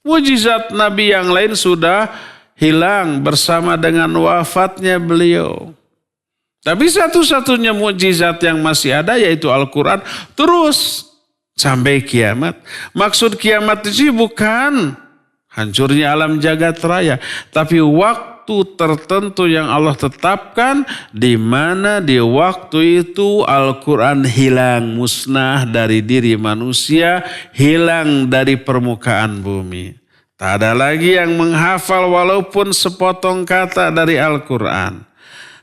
Mukjizat Nabi yang lain sudah hilang bersama dengan wafatnya beliau. Tapi satu-satunya mukjizat yang masih ada yaitu Al-Quran terus sampai kiamat. Maksud kiamat itu bukan hancurnya alam jagat raya, tapi waktu tertentu yang Allah tetapkan di mana di waktu itu Al-Quran hilang, musnah dari diri manusia, hilang dari permukaan bumi. Tak ada lagi yang menghafal walaupun sepotong kata dari Al-Quran.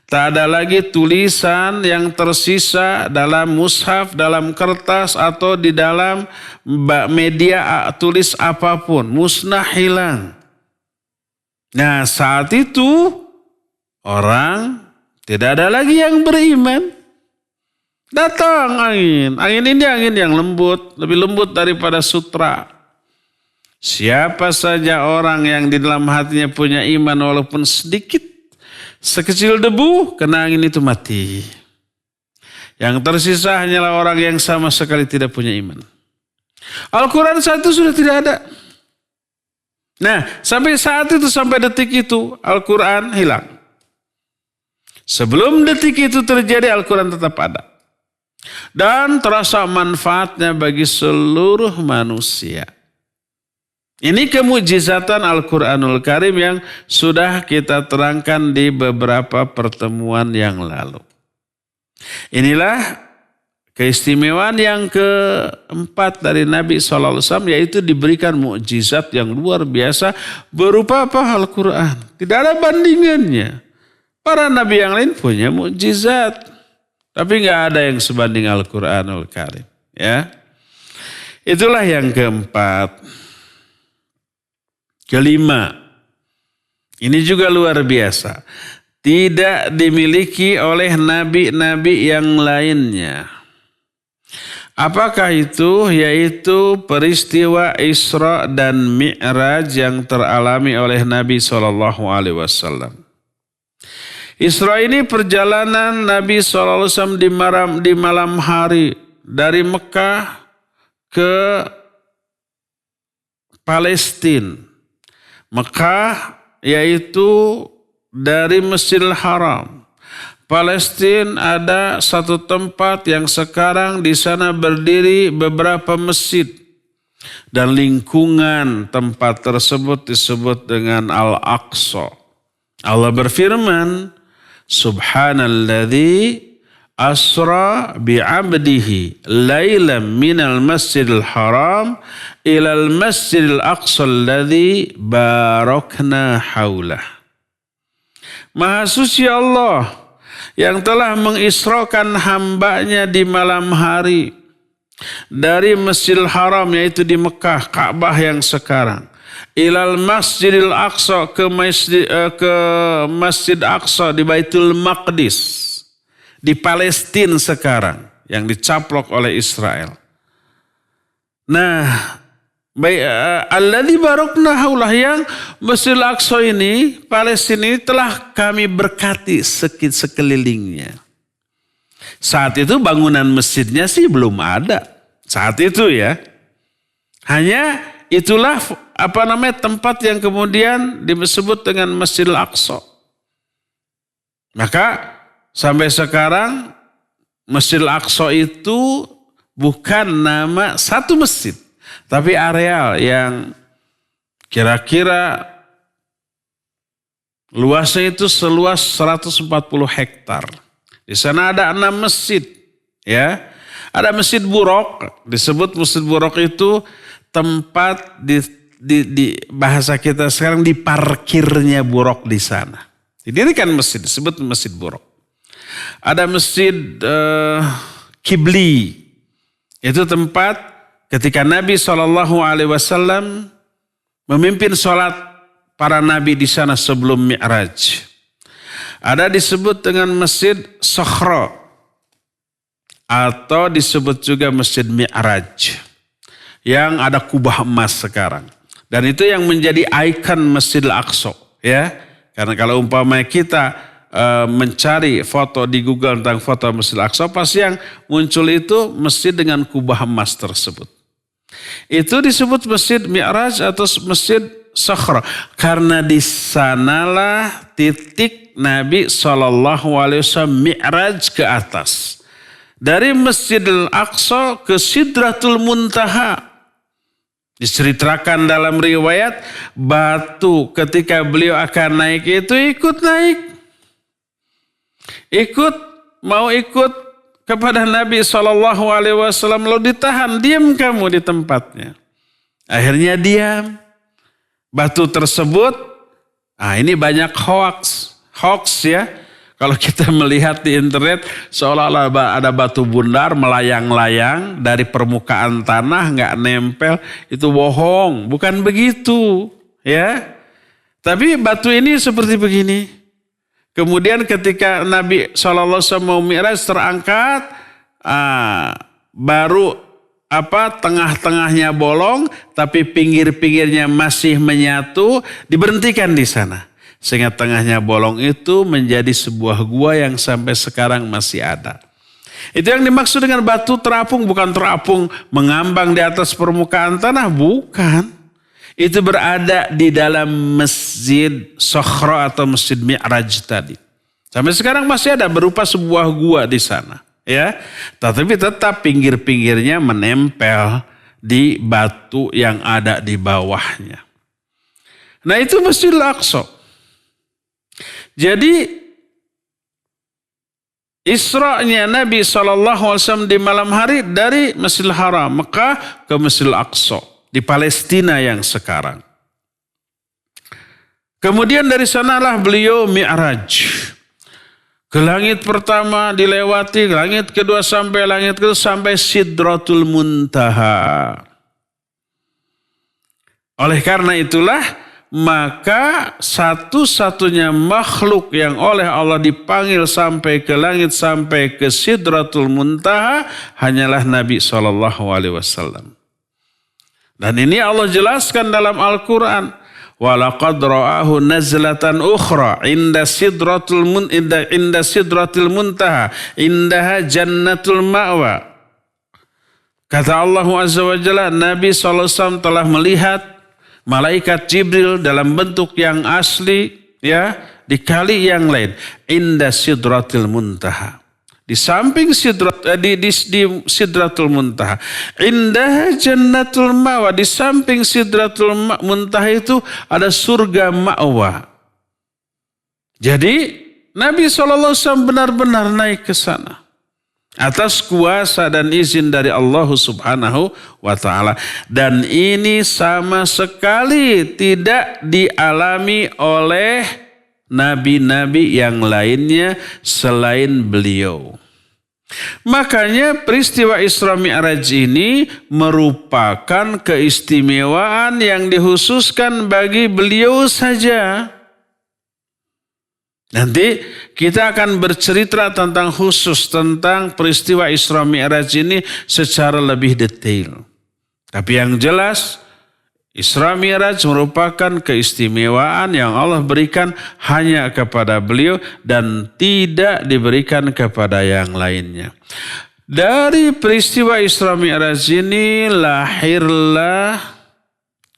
Tak ada lagi tulisan yang tersisa dalam mushaf, dalam kertas atau di dalam media tulis apapun. Musnah, hilang. Nah, saat itu orang tidak ada lagi yang beriman. Datang angin. Angin ini angin yang lembut, lebih lembut daripada sutra. Siapa saja orang yang di dalam hatinya punya iman walaupun sedikit, sekecil debu, kena angin itu mati. Yang tersisa hanyalah orang yang sama sekali tidak punya iman. Al-Quran saat itu sudah tidak ada. Nah, sampai saat itu, sampai detik itu, Al-Quran hilang. Sebelum detik itu terjadi, Al-Quran tetap ada. Dan terasa manfaatnya bagi seluruh manusia. Ini kemujizatan Al-Quranul Karim yang sudah kita terangkan di beberapa pertemuan yang lalu. Inilah keistimewaan yang keempat dari Nabi SAW, yaitu diberikan mukjizat yang luar biasa berupa apa? Al-Quran. Tidak ada bandingannya. Para Nabi yang lain punya mukjizat, tapi nggak ada yang sebanding Al-Quranul Karim. Ya, itulah yang keempat. Kelima, ini juga luar biasa. Tidak dimiliki oleh nabi-nabi yang lainnya. Apakah itu? Yaitu peristiwa Isra dan Mi'raj yang teralami oleh Nabi SAW. Isra ini perjalanan Nabi SAW di malam hari dari Mekah ke Palestina. Mekah yaitu dari Masjidil Haram. Palestina ada satu tempat yang sekarang di sana berdiri beberapa masjid. Dan lingkungan tempat tersebut disebut dengan Al-Aqsa. Allah berfirman, Subhanalladzi asra bi'abdihi laylan minal masjidil haram ilal masjidil aqsa alladzi barakna haulah. Maha suci Allah yang telah mengisrakan hambanya di malam hari dari Masjidil Haram, yaitu di Mekah, Ka'bah yang sekarang, ilal Masjidil Aqsa, ke Masjid Aqsa di Baitul Maqdis, di Palestina sekarang, yang dicaplok oleh Israel. Nah, alladzi barakna haulah, yang Masjidil Aqsa ini, Palestina ini telah kami berkati sekelilingnya. Saat itu bangunan masjidnya sih belum ada. Saat itu ya. Hanya itulah tempat yang kemudian disebut dengan Masjidil Aqsa. Maka sampai sekarang Masjidil Aqsa itu bukan nama satu masjid, tapi areal yang kira-kira luasnya itu seluas 140 hektar. Di sana ada 6 masjid, ya. Ada Masjid Buraq, disebut Masjid Buraq itu tempat di bahasa kita sekarang diparkirnya Buraq di sana. Didirikan masjid, disebut Masjid Buraq. Ada Masjid Qibli, itu tempat ketika Nabi SAW memimpin sholat para nabi di sana sebelum Mi'raj. Ada disebut dengan Masjid Sakhra atau disebut juga Masjid Mi'raj yang ada kubah emas sekarang. Dan itu yang menjadi ikon Masjidil Aqsa, ya. Karena kalau umpamanya kita mencari foto di Google tentang foto Masjidil Aqsa, pasti yang muncul itu masjid dengan kubah emas tersebut. Itu disebut Masjid Mi'raj atau Masjid Sakhra karena di sanalah titik Nabi SAW mi'raj ke atas. Dari Masjidil Aqsa ke Sidratul Muntaha. Diceritakan dalam riwayat, batu ketika beliau akan naik itu ikut naik. Mau ikut kepada Nabi SAW, lalu ditahan, diam kamu di tempatnya. Akhirnya diam. Batu tersebut, ini banyak hoax ya. Kalau kita melihat di internet seolah-olah ada batu bundar melayang-layang dari permukaan tanah nggak nempel, itu bohong, bukan begitu ya. Tapi batu ini seperti begini. Kemudian ketika Nabi SAW mau mi'raj terangkat, baru tengah-tengahnya bolong, tapi pinggir-pinggirnya masih menyatu, diberhentikan di sana. Sehingga tengahnya bolong itu menjadi sebuah gua yang sampai sekarang masih ada. Itu yang dimaksud dengan batu terapung, bukan terapung mengambang di atas permukaan tanah, bukan. Itu berada di dalam Masjid Sakhra atau Masjid Mi'raj tadi. Sampai sekarang masih ada berupa sebuah gua di sana. Ya, tetapi tetap pinggir-pinggirnya menempel di batu yang ada di bawahnya. Nah itu Masjidil Aqsa. Jadi Isra'nya Nabi SAW di malam hari dari Masjidil Haram, Mekah ke Masjidil Aqsa di Palestina yang sekarang. Kemudian dari sanalah beliau mi'raj. Ke langit pertama dilewati, langit kedua sampai langit kedua sampai Sidratul Muntaha. Oleh karena itulah maka satu-satunya makhluk yang oleh Allah dipanggil sampai ke langit sampai ke Sidratul Muntaha hanyalah Nabi SAW. Dan ini Allah jelaskan dalam Al-Quran. Walaqad ra'ahu nazlatan ukhra inda sidratul muntaha indaha jannatul ma'wa. Kata Allah Azza wa Jalla, Nabi SAW telah melihat malaikat Jibril dalam bentuk yang asli, ya, di kali yang lain, inda sidratil muntaha, Di samping di Sidratul Muntaha. Indah Jannatul Ma'wa. Di samping Sidratul Muntaha itu ada surga ma'wa. Jadi Nabi SAW benar-benar naik ke sana. Atas kuasa dan izin dari Allah Subhanahu wa ta'ala. Dan ini sama sekali tidak dialami oleh nabi-nabi yang lainnya selain beliau. Makanya peristiwa Isra Mi'raj ini merupakan keistimewaan yang dikhususkan bagi beliau saja. Nanti kita akan bercerita tentang khusus tentang peristiwa Isra Mi'raj ini secara lebih detail. Tapi yang jelas Isra Mi'raj merupakan keistimewaan yang Allah berikan hanya kepada beliau dan tidak diberikan kepada yang lainnya. Dari peristiwa Isra Mi'raj ini lahirlah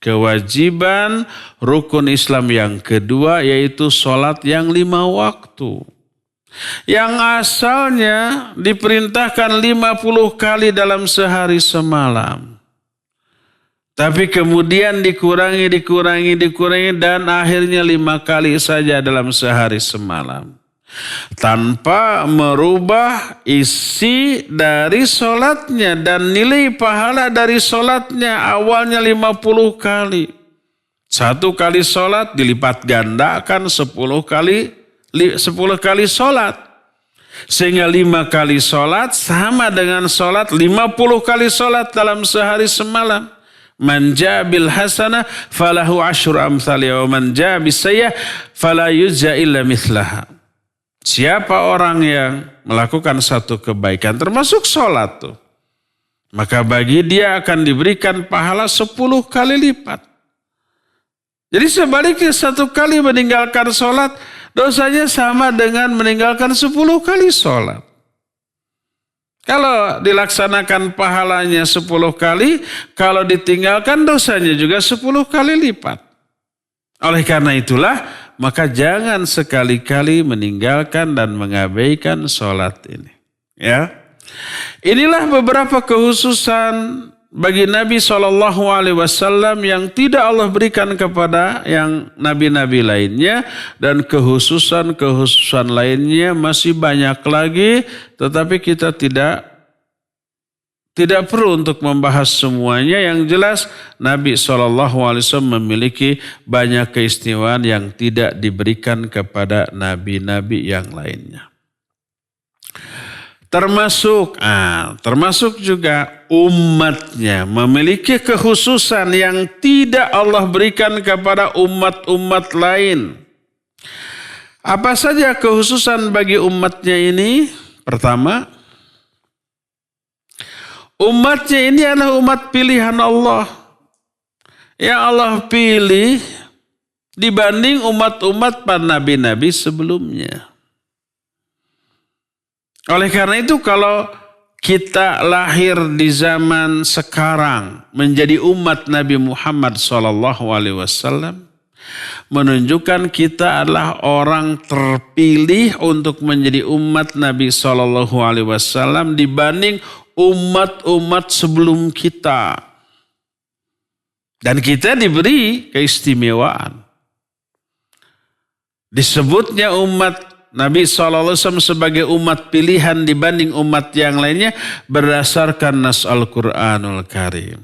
kewajiban rukun Islam yang kedua, yaitu sholat yang 5 waktu. Yang asalnya diperintahkan 50 kali dalam sehari semalam. Tapi kemudian dikurangi dan akhirnya 5 kali saja dalam sehari semalam. Tanpa merubah isi dari sholatnya dan nilai pahala dari sholatnya awalnya 50 kali. 1 kali sholat dilipat gandakan 10 kali sholat. Sehingga 5 kali sholat sama dengan sholat 50 kali sholat dalam sehari semalam. Man jaa bil hasanah falahu asyru amsalha wa man jaa bis sayyi'ah fala yujza illa mithlaha. Siapa orang yang melakukan satu kebaikan termasuk sholat tuh, maka bagi dia akan diberikan pahala 10 kali lipat. Jadi sebaliknya 1 kali meninggalkan sholat dosanya sama dengan meninggalkan 10 kali sholat. Kalau dilaksanakan pahalanya 10 kali, kalau ditinggalkan dosanya juga 10 kali lipat. Oleh karena itulah, maka jangan sekali-kali meninggalkan dan mengabaikan sholat ini. Ya, inilah beberapa kekhususan bagi Nabi SAW yang tidak Allah berikan kepada yang nabi-nabi lainnya, dan kekhususan lainnya masih banyak lagi, tetapi kita tidak perlu untuk membahas semuanya. Yang jelas Nabi SAW memiliki banyak keistimewaan yang tidak diberikan kepada nabi-nabi yang lainnya. Termasuk juga umatnya memiliki kekhususan yang tidak Allah berikan kepada umat-umat lain. Apa saja kekhususan bagi umatnya ini? Pertama, umatnya ini adalah umat pilihan Allah. Yang Allah pilih dibanding umat-umat para nabi-nabi sebelumnya. Oleh karena itu kalau kita lahir di zaman sekarang menjadi umat Nabi Muhammad SAW, menunjukkan kita adalah orang terpilih untuk menjadi umat Nabi SAW dibanding umat-umat sebelum kita. Dan kita diberi keistimewaan. Disebutnya umat Nabi SAW sebagai umat pilihan dibanding umat yang lainnya berdasarkan nas Al-Quranul Karim.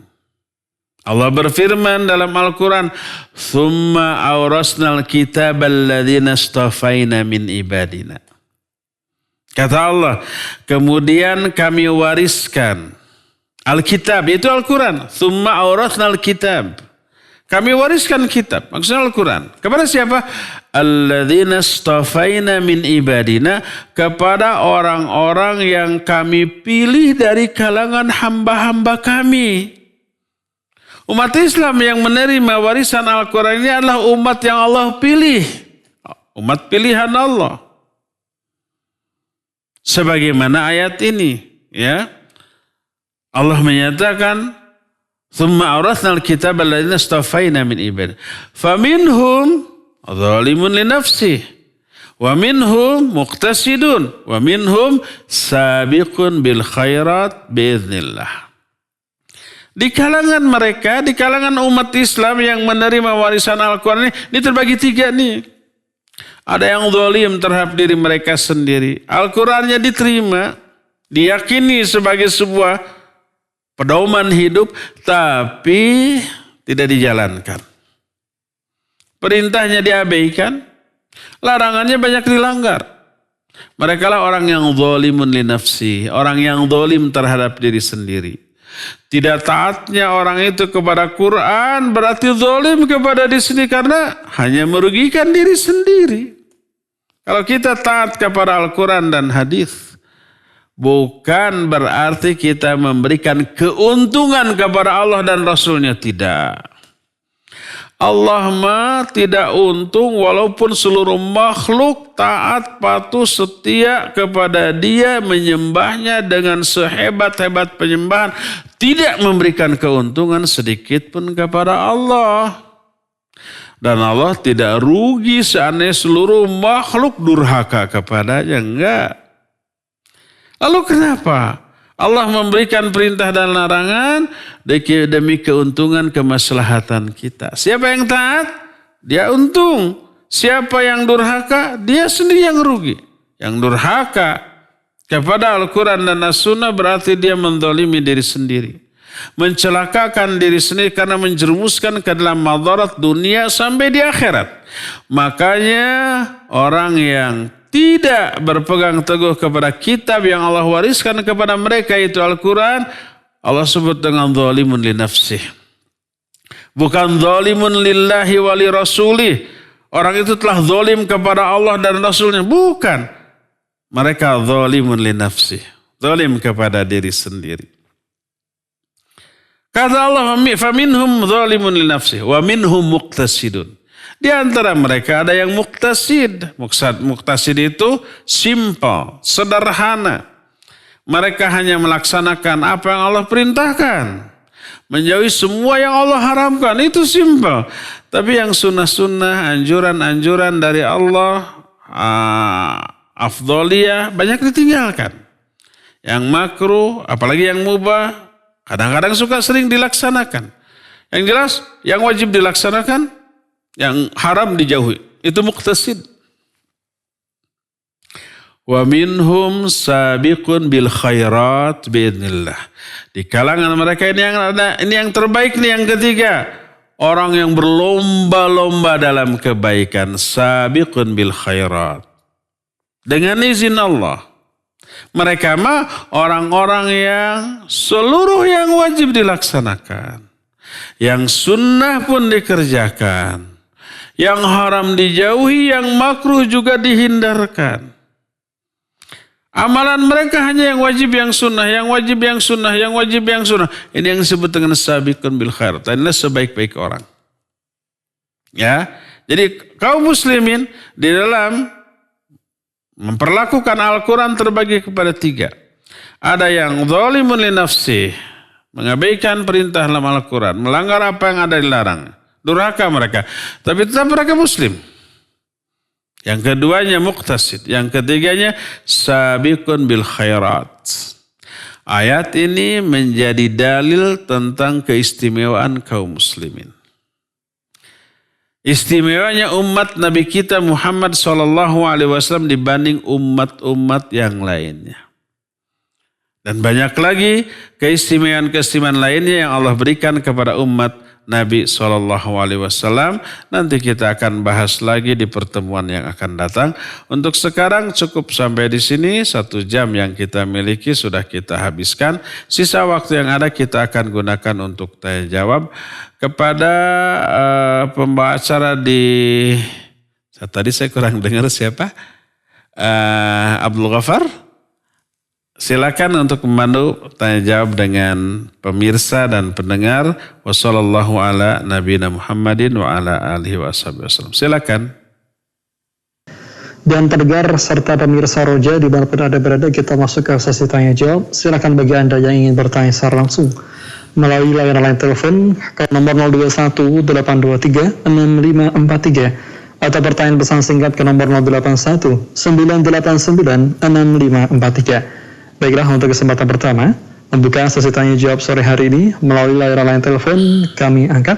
Allah berfirman dalam Al-Quran, "Tsumma awrasnal kitab alladzina istafaina min ibadina." Kata Allah, kemudian kami wariskan Al-Kitab, itu Al-Quran. "Tsumma awrasnal kitab." Kami wariskan kitab, maksudnya Al-Quran. Kepada siapa? Alladzina istafaina min ibadina, kepada orang-orang yang kami pilih dari kalangan hamba-hamba kami. Umat Islam yang menerima warisan Al-Quran ini adalah umat yang Allah pilih. Umat pilihan Allah. Sebagaimana ayat ini, ya. Allah menyatakan, "Tsumma awrasnal kitab alladzina istafaina min ibadina. Faminhum zalimun li nafsihi Wa minhum muqtasidun wa minhum sabiqun bil khairat biiznillah. Di kalangan mereka, di kalangan umat Islam yang menerima warisan Al-Quran ini terbagi 3 nih. Ada yang zalim terhadap diri mereka sendiri. Al-Qurannya diterima, diyakini sebagai sebuah pedoman hidup, tapi tidak dijalankan. Perintahnya diabaikan, larangannya banyak dilanggar. Mereka lah orang yang zalimun li nafsi, orang yang zalim terhadap diri sendiri. Tidak taatnya orang itu kepada Quran berarti zalim kepada diri sendiri karena hanya merugikan diri sendiri. Kalau kita taat kepada Al-Quran dan hadis, bukan berarti kita memberikan keuntungan kepada Allah dan Rasulnya, tidak. Allah mah tidak untung walaupun seluruh makhluk taat, patuh, setia kepada Dia, menyembahnya dengan sehebat-hebat penyembahan, tidak memberikan keuntungan sedikit pun kepada Allah. Dan Allah tidak rugi seandainya seluruh makhluk durhaka kepadanya, enggak. Lalu kenapa Allah memberikan perintah dan larangan demi keuntungan kemaslahatan kita? Siapa yang taat, dia untung. Siapa yang durhaka, dia sendiri yang rugi. Yang durhaka kepada Al-Quran dan As-Sunnah berarti dia menzalimi diri sendiri. Mencelakakan diri sendiri karena menjerumuskan ke dalam madarat dunia sampai di akhirat. Makanya orang yang tidak berpegang teguh kepada kitab yang Allah wariskan kepada mereka, itu Al-Quran, Allah sebut dengan zalimun li nafsih. Bukan zalimun lillahi wa li rasulih. Orang itu telah zalim kepada Allah dan Rasulnya. Bukan. Mereka zalimun li nafsih. Zalim kepada diri sendiri. Kata Allah, faminhum zalimun li nafsih wa minhum muqtasidun. Di antara mereka ada yang muqtasid. Muqtasid itu simple, sederhana. Mereka hanya melaksanakan apa yang Allah perintahkan. Menjauhi semua yang Allah haramkan. Itu simple. Tapi yang sunnah-sunnah, anjuran-anjuran dari Allah, afdoliyah, banyak ditinggalkan. Yang makruh, apalagi yang mubah, kadang-kadang sering dilaksanakan. Yang jelas, yang wajib dilaksanakan, yang haram dijauhi. Itu muqtasid. Wa minhum sabiqun bil khairat biidznillah. Di kalangan mereka ini yang terbaik nih, yang ketiga. Orang yang berlomba-lomba dalam kebaikan. Sabiqun bil khairat. Dengan izin Allah. Mereka mah orang-orang yang seluruh yang wajib dilaksanakan. Yang sunnah pun dikerjakan. Yang haram dijauhi, yang makruh juga dihindarkan. Amalan mereka hanya yang wajib, yang sunnah, yang wajib, yang sunnah, yang wajib, yang sunnah. Ini yang disebut dengan sabiqun bil khair. Inilah sebaik-baik orang. Ya, jadi kaum muslimin di dalam memperlakukan Al-Quran terbagi kepada 3. Ada yang zalimun li nafsih, mengabaikan perintah dalam Al-Quran, melanggar apa yang ada dilarang. Durhaka mereka. Tapi tetap mereka muslim. Yang keduanya muqtasid. Yang ketiganya sabiqun bil khairat. Ayat ini menjadi dalil tentang keistimewaan kaum muslimin. Istimewanya umat Nabi kita Muhammad SAW dibanding umat-umat yang lainnya. Dan banyak lagi keistimewaan-keistimewaan lainnya yang Allah berikan kepada umat Nabi SAW. Nanti kita akan bahas lagi di pertemuan yang akan datang. Untuk sekarang cukup sampai di sini. 1 jam yang kita miliki sudah kita habiskan. Sisa waktu yang ada kita akan gunakan untuk tanya jawab kepada pembaca di... Tadi saya kurang dengar siapa? Abdul Ghaffar. Silakan untuk memandu tanya jawab dengan pemirsa dan pendengar. Wassallallahu ala nabiyina Muhammadin wa ala alihi wasallam. Silakan. Dan pendengar serta pemirsa Roja di mana pun Anda berada, kita masuk ke sesi tanya jawab. Silakan bagi Anda yang ingin bertanya secara langsung melalui layanan telepon ke nomor 021 823 6543 atau pertanyaan pesan singkat ke nomor 081 989 6543. Baiklah, untuk kesempatan pertama membuka sesi tanya jawab sore hari ini melalui layar line telepon kami angkat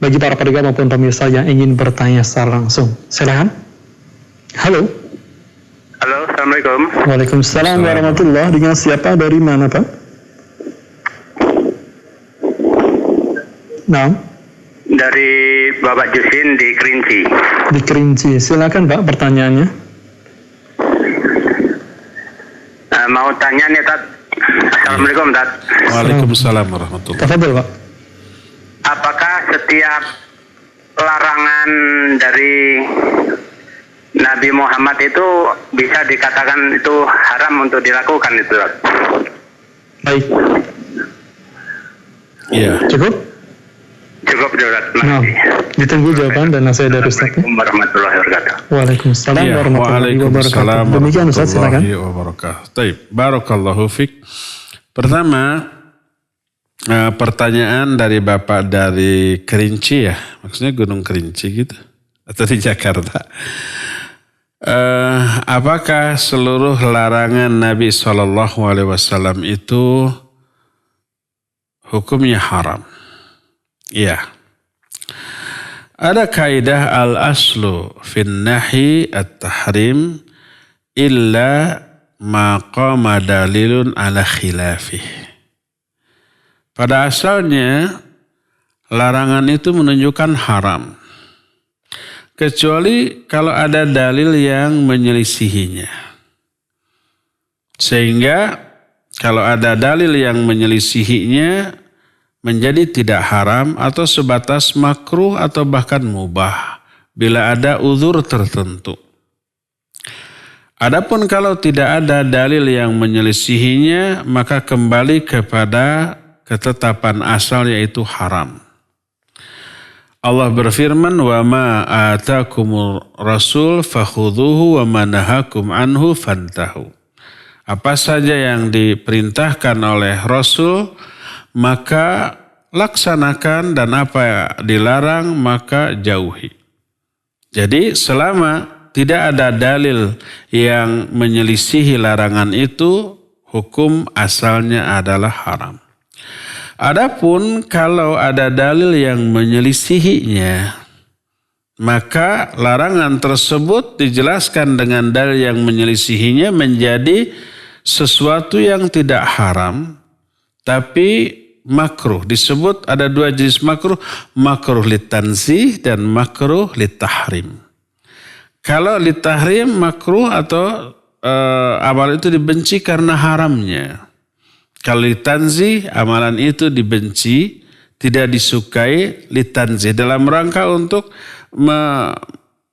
bagi para pendengar maupun pemirsa yang ingin bertanya secara langsung. Silakan. Halo. Halo, Assalamualaikum. Waalaikumsalam warahmatullahi. Dengan siapa, dari mana Pak? Nah, Dari Bapak Jusin di Kerinci. di Kerinci. Silakan Pak, pertanyaannya. Mau tanya nih, Tat. Assalamualaikum, Tat. Waalaikumsalam warahmatullahi wabarakatuh. Tafadhol Pak. Apakah setiap larangan dari Nabi Muhammad itu bisa dikatakan itu haram untuk dilakukan itu, Tat? Baik, Iya. cukup? Cukup, Tat. Nah, ditunggu jawaban dan nasihat dari Ustaz. Assalamualaikum warahmatullahi wabarakatuh. Waalaikumsalam Iya, warahmatullahi waalaikumsalam wabarakatuh. Demikian Ustaz, silakan. warahmatullahi wabarakatuh. Taib, barakallahu fik. Pertama, pertanyaan dari Bapak dari Kerinci ya, maksudnya Gunung Kerinci gitu, atau di Jakarta. Apakah seluruh larangan Nabi SAW itu hukumnya haram? Iya. Ada kaidah al-aslu fin nahi at-tahrim illa ma qama dalilun ala khilafih. Pada asalnya larangan itu menunjukkan haram. Kecuali kalau ada dalil yang menyelisihinya. Sehingga kalau ada dalil yang menyelisihinya menjadi tidak haram atau sebatas makruh atau bahkan mubah bila ada uzur tertentu. Adapun kalau tidak ada dalil yang menyelisihinya, maka kembali kepada ketetapan asal yaitu haram. Allah berfirman, "Wa ma atakumur rasul fakhudhuhu wa ma nahakum anhu fantahu." Apa saja yang diperintahkan oleh Rasul maka laksanakan, dan apa yang dilarang maka jauhi. Jadi selama tidak ada dalil yang menyelisihi larangan itu, hukum asalnya adalah haram. Adapun kalau ada dalil yang menyelisihinya, maka larangan tersebut dijelaskan dengan dalil yang menyelisihinya menjadi sesuatu yang tidak haram, tapi makruh. Disebut ada dua jenis makruh, makruh litanzih dan makruh litahrim. Kalau litahrim makruh atau amal itu dibenci karena haramnya. Kalau litanzih amalan itu dibenci, tidak disukai, litanzih dalam rangka untuk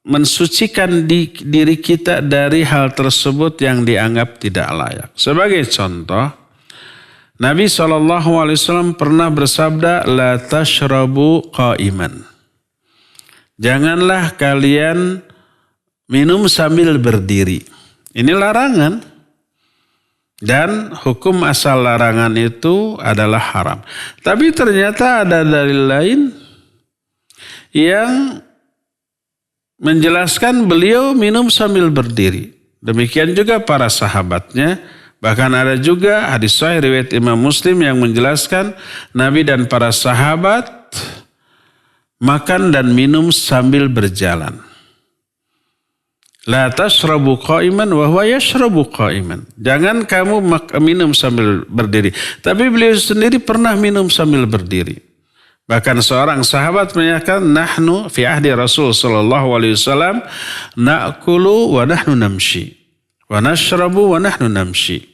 mensucikan diri kita dari hal tersebut yang dianggap tidak layak. Sebagai contoh, Nabi SAW pernah bersabda, la tashrabu qa'iman. Janganlah kalian minum sambil berdiri. Ini larangan. Dan hukum asal larangan itu adalah haram. Tapi ternyata ada dalil lain yang menjelaskan beliau minum sambil berdiri. Demikian juga para sahabatnya. Bahkan ada juga hadis sahih riwayat Imam Muslim yang menjelaskan Nabi dan para sahabat makan dan minum sambil berjalan. La tashrabu qa'iman wa huwa yashrabu qa'iman. Jangan kamu minum sambil berdiri. Tapi beliau sendiri pernah minum sambil berdiri. Bahkan seorang sahabat menyatakan, nahnu fi ahdi Rasul sallallahu alaihi wasallam na'kulu wa nahnu namshi. Wa nashrabu wa nahnu namshi.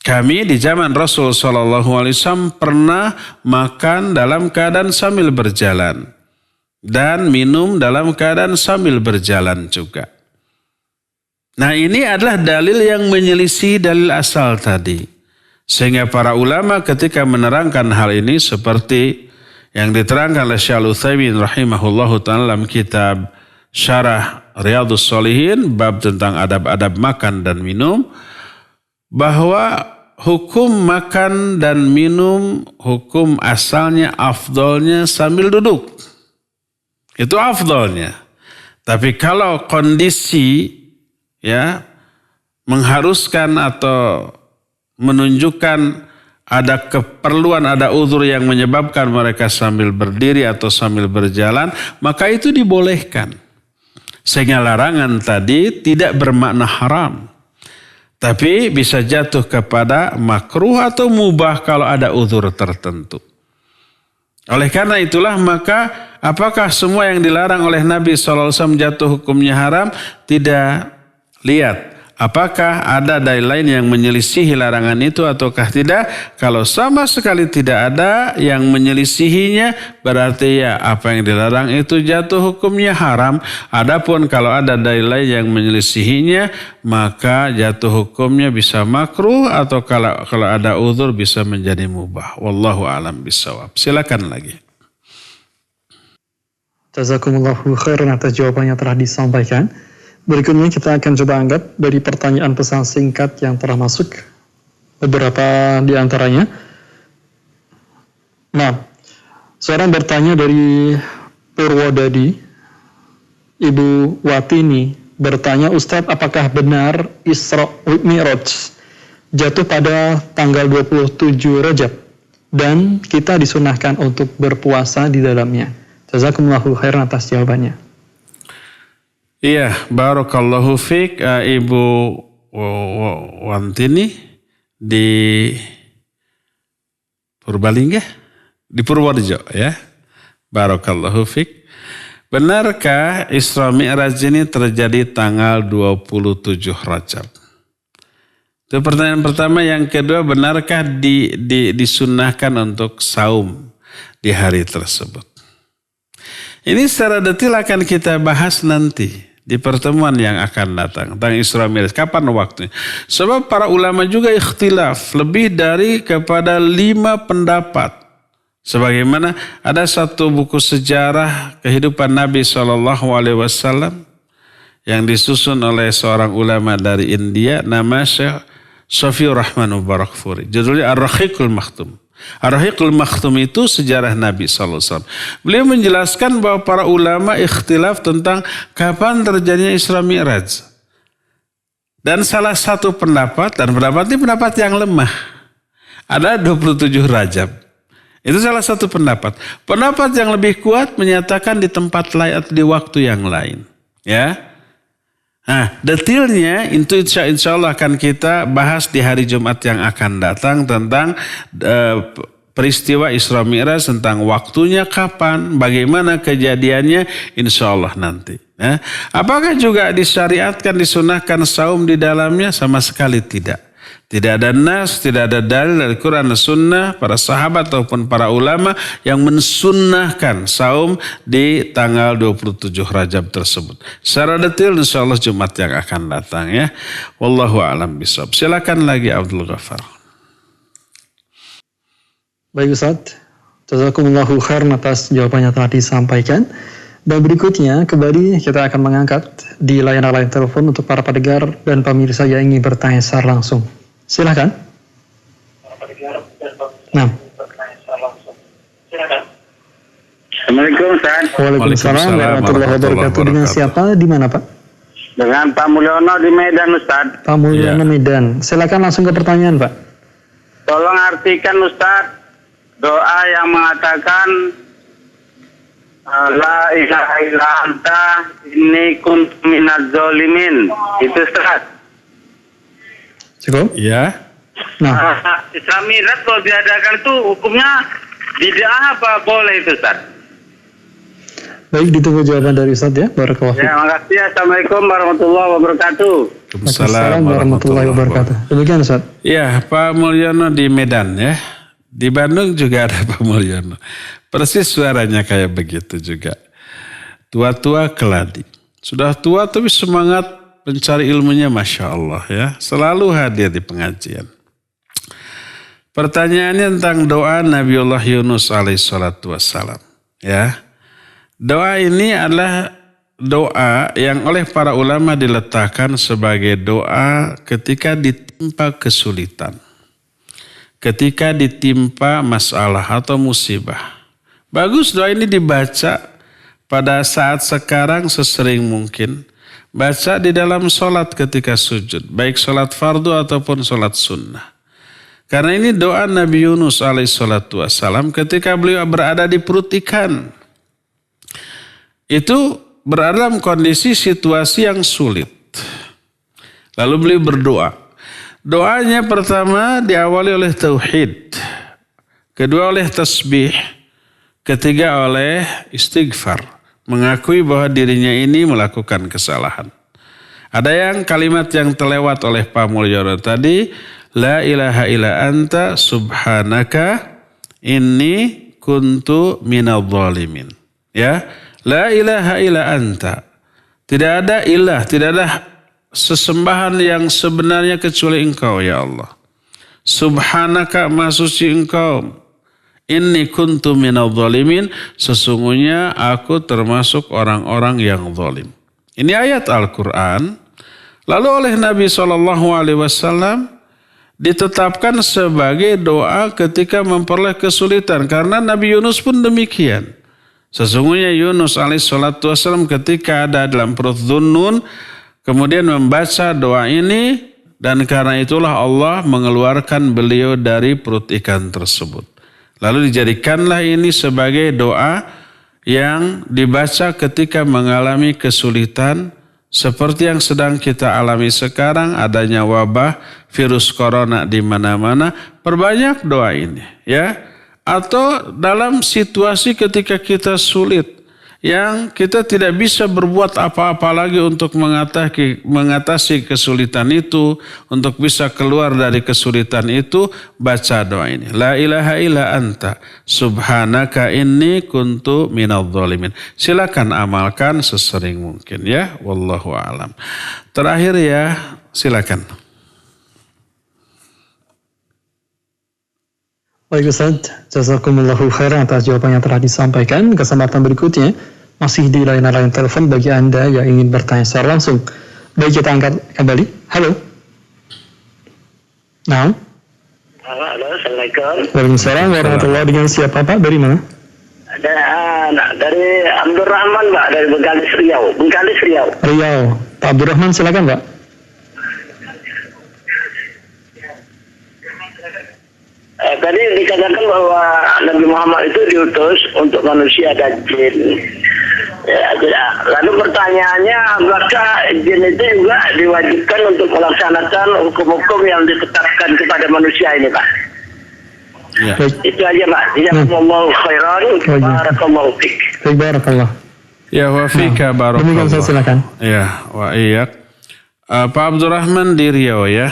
Kami di zaman Rasul sallallahu alaihi wasallam pernah makan dalam keadaan sambil berjalan dan minum dalam keadaan sambil berjalan juga. Nah, ini adalah dalil yang menyelisih dalil asal tadi. Sehingga para ulama ketika menerangkan hal ini seperti yang diterangkan oleh Syekh Al-Utsaimin rahimahullahu ta'ala dalam kitab Syarah Riyadhus Shalihin bab tentang adab-adab makan dan minum, bahwa hukum makan dan minum hukum asalnya afdolnya sambil duduk. Itu afdolnya. Tapi kalau kondisi ya mengharuskan atau menunjukkan ada keperluan, ada uzur yang menyebabkan mereka sambil berdiri atau sambil berjalan, maka itu dibolehkan. Sehingga larangan tadi tidak bermakna haram. Tapi bisa jatuh kepada makruh atau mubah kalau ada uzur tertentu. Oleh karena itulah maka apakah semua yang dilarang oleh Nabi SAW jatuh hukumnya haram? Tidak. Lihat. Apakah ada dalil lain yang menyelisihi larangan itu ataukah tidak? Kalau sama sekali tidak ada yang menyelisihinya, berarti ya apa yang dilarang itu jatuh hukumnya haram. Adapun kalau ada dalil lain yang menyelisihinya, maka jatuh hukumnya bisa makruh atau kalau ada uzur bisa menjadi mubah. Wallahu a'lam bishawab. Silakan lagi. Jazakumullahu khairan atas jawabannya telah disampaikan. Berikutnya kita akan coba angkat dari pertanyaan pesan singkat yang telah masuk, beberapa di antaranya. Nah, seorang bertanya dari Purwodadi, Ibu Watini bertanya, Ustadz, apakah benar Isra Mi'raj jatuh pada tanggal 27 Rajab dan kita disunahkan untuk berpuasa di dalamnya? Jazakumullahu khairan atas jawabannya. Iya, barakallahu fiik Ibu Wantini di Purbalingga, di Purworejo ya. Barakallahu fiik. Benarkah Isra Mi'raj ini terjadi tanggal 27 Rajab? Itu pertanyaan pertama. Yang kedua, benarkah disunnahkan untuk saum di hari tersebut? Ini secara detail akan kita bahas nanti di pertemuan yang akan datang tentang Isra Mi'raj. Kapan waktunya? Sebab para ulama juga ikhtilaf lebih dari kepada 5 pendapat. Sebagaimana ada satu buku sejarah kehidupan Nabi SAW yang disusun oleh seorang ulama dari India, nama Syekh Sofiur Rahman Mubarakfuri. Judulnya Ar-Rahiqul Makhtum. Ar-Rahiqul Makhtum itu sejarah Nabi SAW. Beliau menjelaskan bahwa para ulama ikhtilaf tentang kapan terjadinya Isra Mi'raj. Dan salah satu pendapat, dan pendapat ini pendapat yang lemah, ada 27 Rajab. Itu salah satu pendapat. Pendapat yang lebih kuat menyatakan di tempat lain atau di waktu yang lain. Ya. Nah, detailnya itu insya Allah akan kita bahas di hari Jumat yang akan datang tentang peristiwa Isra Mi'raj, tentang waktunya kapan, bagaimana kejadiannya, insya Allah nanti. Ya. Apakah juga disyariatkan, disunahkan saum di dalamnya? Sama sekali tidak. Tidak ada nas, tidak ada dalil dari Quran dan Sunnah, para sahabat ataupun para ulama yang mensunnahkan saum di tanggal 27 Rajab tersebut. Secara detail insya Allah Jumat yang akan datang ya. Wallahu a'lam bishawab. Silakan lagi Abdul Ghaffar. Baik Ustaz, jazakumullahu khairan atas jawabannya telah disampaikan. Dan berikutnya kembali kita akan mengangkat di layanan telepon untuk para pendengar dan pemirsa yang ingin bertanya secara langsung. Silakan. Nah. Assalamualaikum Ustaz. Waalaikumsalam warahmatullahi wabarakatuh. Dengan siapa? Di mana Pak? Dengan Pak Mulyono di Medan Ustaz. Pak Mulyono Medan. Silakan langsung ke pertanyaan Pak. Tolong artikan Ustaz doa yang mengatakan La ilaha illa anta inni kuntu minaz zalimin. Itu Ustaz. Cukup? Ya. Nah, Isra Mi'raj kalau diadakan itu hukumnya bid'ah apa boleh itu Ustaz? baik, ditunggu jawaban dari Ustaz ya. Barakallahu fiik. Ya, makasih. Assalamualaikum warahmatullahi wabarakatuh. Waalaikumsalam warahmatullahi wabarakatuh. Demikian Ustaz. Ya, Pak Mulyono di Medan ya. Di Bandung juga ada Pak Mulyono. Persis suaranya kayak begitu juga. Tua-tua keladi. Sudah tua tapi semangat mencari ilmunya Masya Allah ya. Selalu hadir di pengajian. Pertanyaannya tentang doa Nabiullah Yunus alaihissalatu wassalam. Ya. Doa ini adalah doa yang oleh para ulama diletakkan sebagai doa ketika ditimpa kesulitan. Ketika ditimpa masalah atau musibah. Bagus doa ini dibaca pada saat sekarang sesering mungkin baca di dalam sholat ketika sujud, baik sholat fardu ataupun sholat sunnah. Karena ini doa Nabi Yunus alaihissalatu wassalam ketika beliau berada di perut ikan. Itu berada dalam kondisi situasi yang sulit. Lalu beliau berdoa. Doanya pertama diawali oleh tauhid, kedua oleh tasbih, ketiga oleh istighfar, mengakui bahwa dirinya ini melakukan kesalahan. Ada yang kalimat yang terlewat oleh Pak Mulyono tadi, la ilaha illa anta subhanaka inni kuntu minadh dhalimin. Ya, la ilaha illa anta. Tidak ada ilah, tidak ada sesembahan yang sebenarnya kecuali Engkau ya Allah. Subhanaka, maha suci Engkau. Inni kuntu minadh dhalimin, sesungguhnya aku termasuk orang-orang yang zalim. Ini ayat Al-Quran. Lalu oleh Nabi SAW ditetapkan sebagai doa ketika memperoleh kesulitan. Karena Nabi Yunus pun demikian. Sesungguhnya Yunus alaihissalam ketika ada dalam perut Dhunnun, kemudian membaca doa ini, dan karena itulah Allah mengeluarkan beliau dari perut ikan tersebut. Lalu dijadikanlah ini sebagai doa yang dibaca ketika mengalami kesulitan seperti yang sedang kita alami sekarang, adanya wabah virus corona di mana-mana. Perbanyak doa ini ya. Atau dalam situasi ketika kita sulit, yang kita tidak bisa berbuat apa-apa lagi untuk mengatasi kesulitan itu, untuk bisa keluar dari kesulitan itu, baca doa ini. La ilaha illa anta subhanaka inni kuntu minadh dhalimin. Silakan amalkan sesering mungkin ya. Wallahu a'lam. Terakhir ya, silakan. Baik Ustaz, jazakumullahu khairan atas jawaban yang telah disampaikan. Kesempatan berikutnya masih di layanan telepon bagi Anda yang ingin bertanya secara langsung. Baik, kita angkat kembali. Halo. Nah. Halo, Assalamualaikum. Waalaikumsalam warahmatullahi wabarakatuh. Dengan siapa Pak? Dari mana? Dari Abdurrahman Pak, dari Bengkalis Riau. Riau. Pak Abdurrahman silakan Pak. Tadi dikatakan bahwa Nabi Muhammad itu diutus untuk manusia dan jin. Ya, lalu pertanyaannya, apakah jin itu juga diwajibkan untuk melaksanakan hukum-hukum yang ditetapkan kepada manusia ini, Pak? Ya. Itu aja, Pak. Jazakumullahu khairan. Barakallahu fiik. Baik, barakallah. Ya, wa fika barakallah. Demikian saya silakan. Ya, wa iyyak. Pak Abdurrahman di Riau ya.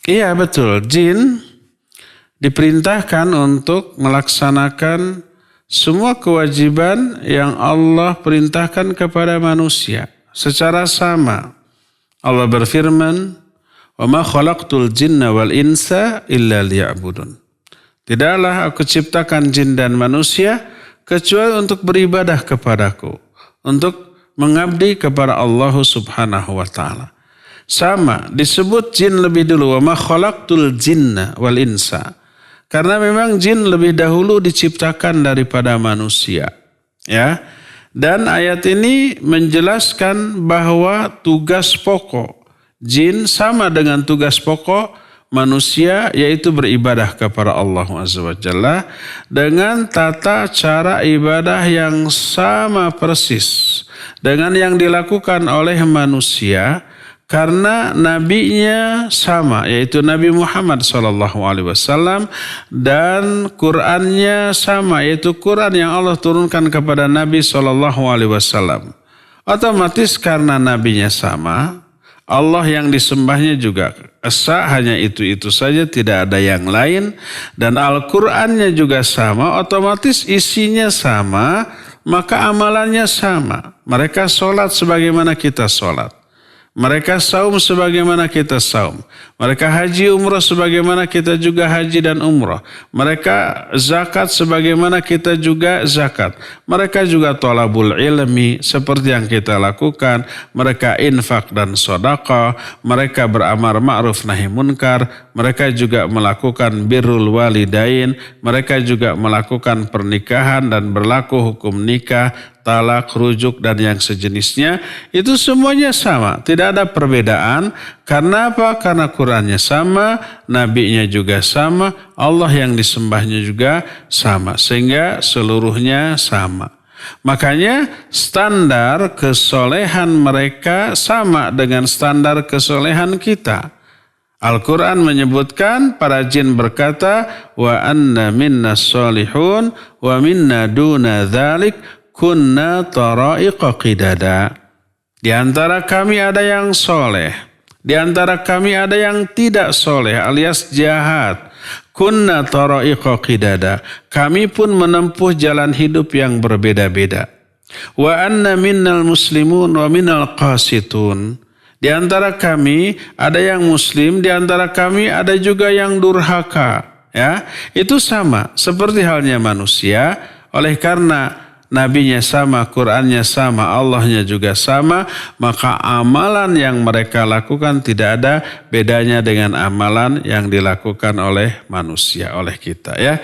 Iya betul, jin diperintahkan untuk melaksanakan semua kewajiban yang Allah perintahkan kepada manusia secara sama. Allah berfirman, "Wa ma khalaqtul jinna wal insa illa liya'budun." Tidaklah aku ciptakan jin dan manusia kecuali untuk beribadah kepadaku, untuk mengabdi kepada Allah Subhanahu wa taala. Sama, disebut jin lebih dulu, "Wa ma khalaqtul jinna wal insa." Karena memang jin lebih dahulu diciptakan daripada manusia. Ya. Dan ayat ini menjelaskan bahwa tugas pokok jin sama dengan tugas pokok manusia, yaitu beribadah kepada Allah Azza wa Jalla dengan tata cara ibadah yang sama persis dengan yang dilakukan oleh manusia. Karena nabinya sama, yaitu Nabi Muhammad SAW, dan Qur'annya sama, yaitu Qur'an yang Allah turunkan kepada Nabi SAW. Otomatis karena nabinya sama, Allah yang disembahnya juga esa, hanya itu saja, tidak ada yang lain. Dan Al-Qur'annya juga sama, otomatis isinya sama, maka amalannya sama. Mereka sholat sebagaimana kita sholat. Mereka saum sebagaimana kita saum. Mereka haji umrah sebagaimana kita juga haji dan umrah. Mereka zakat sebagaimana kita juga zakat. Mereka juga thalabul ilmi seperti yang kita lakukan. Mereka infak dan sedekah. Mereka beramar ma'ruf nahi munkar. Mereka juga melakukan birrul walidain. Mereka juga melakukan pernikahan dan berlaku hukum nikah. talak, rujuk, dan yang sejenisnya. Itu semuanya sama, tidak ada perbedaan. Karena apa? Karena Qurannya sama, nabinya juga sama, Allah yang disembahnya juga sama. Sehingga seluruhnya sama. Makanya standar kesolehan mereka sama dengan standar kesolehan kita. Al-Quran menyebutkan para jin berkata, wa anna minna solihun wa minna duna dhalik kunna tara'iqa qidada. Di antara kami ada yang soleh, di antara kami ada yang tidak soleh alias jahat. Kunna tara'iqa qidada. Kami pun menempuh jalan hidup yang berbeda-beda. Wa anna minnal muslimun wa minnal qasitun. Di antara kami ada yang muslim, di antara kami ada juga yang durhaka. Ya, itu sama seperti halnya manusia. Oleh karena nabinya sama, Qur'annya sama, Allahnya juga sama, maka amalan yang mereka lakukan tidak ada bedanya dengan amalan yang dilakukan oleh manusia, oleh kita. Ya,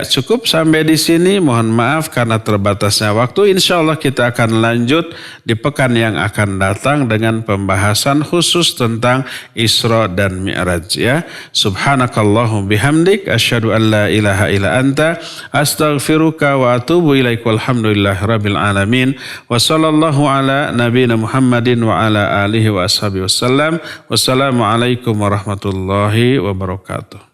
cukup sampai di sini. Mohon maaf karena terbatasnya waktu. Insya Allah kita akan lanjut di pekan yang akan datang dengan pembahasan khusus tentang Isra dan Mi'raj. Ya, subhanakallahum bihamdik, asyhadu an la ilaha illa anta, astaghfiruka wa atubu ilaik. Alhamdulillah rabbil alamin. Wa sallallahu ala nabiyina Muhammadin wa ala alihi wa ashabihi wasallam. Wassalamualaikum warahmatullahi wabarakatuh.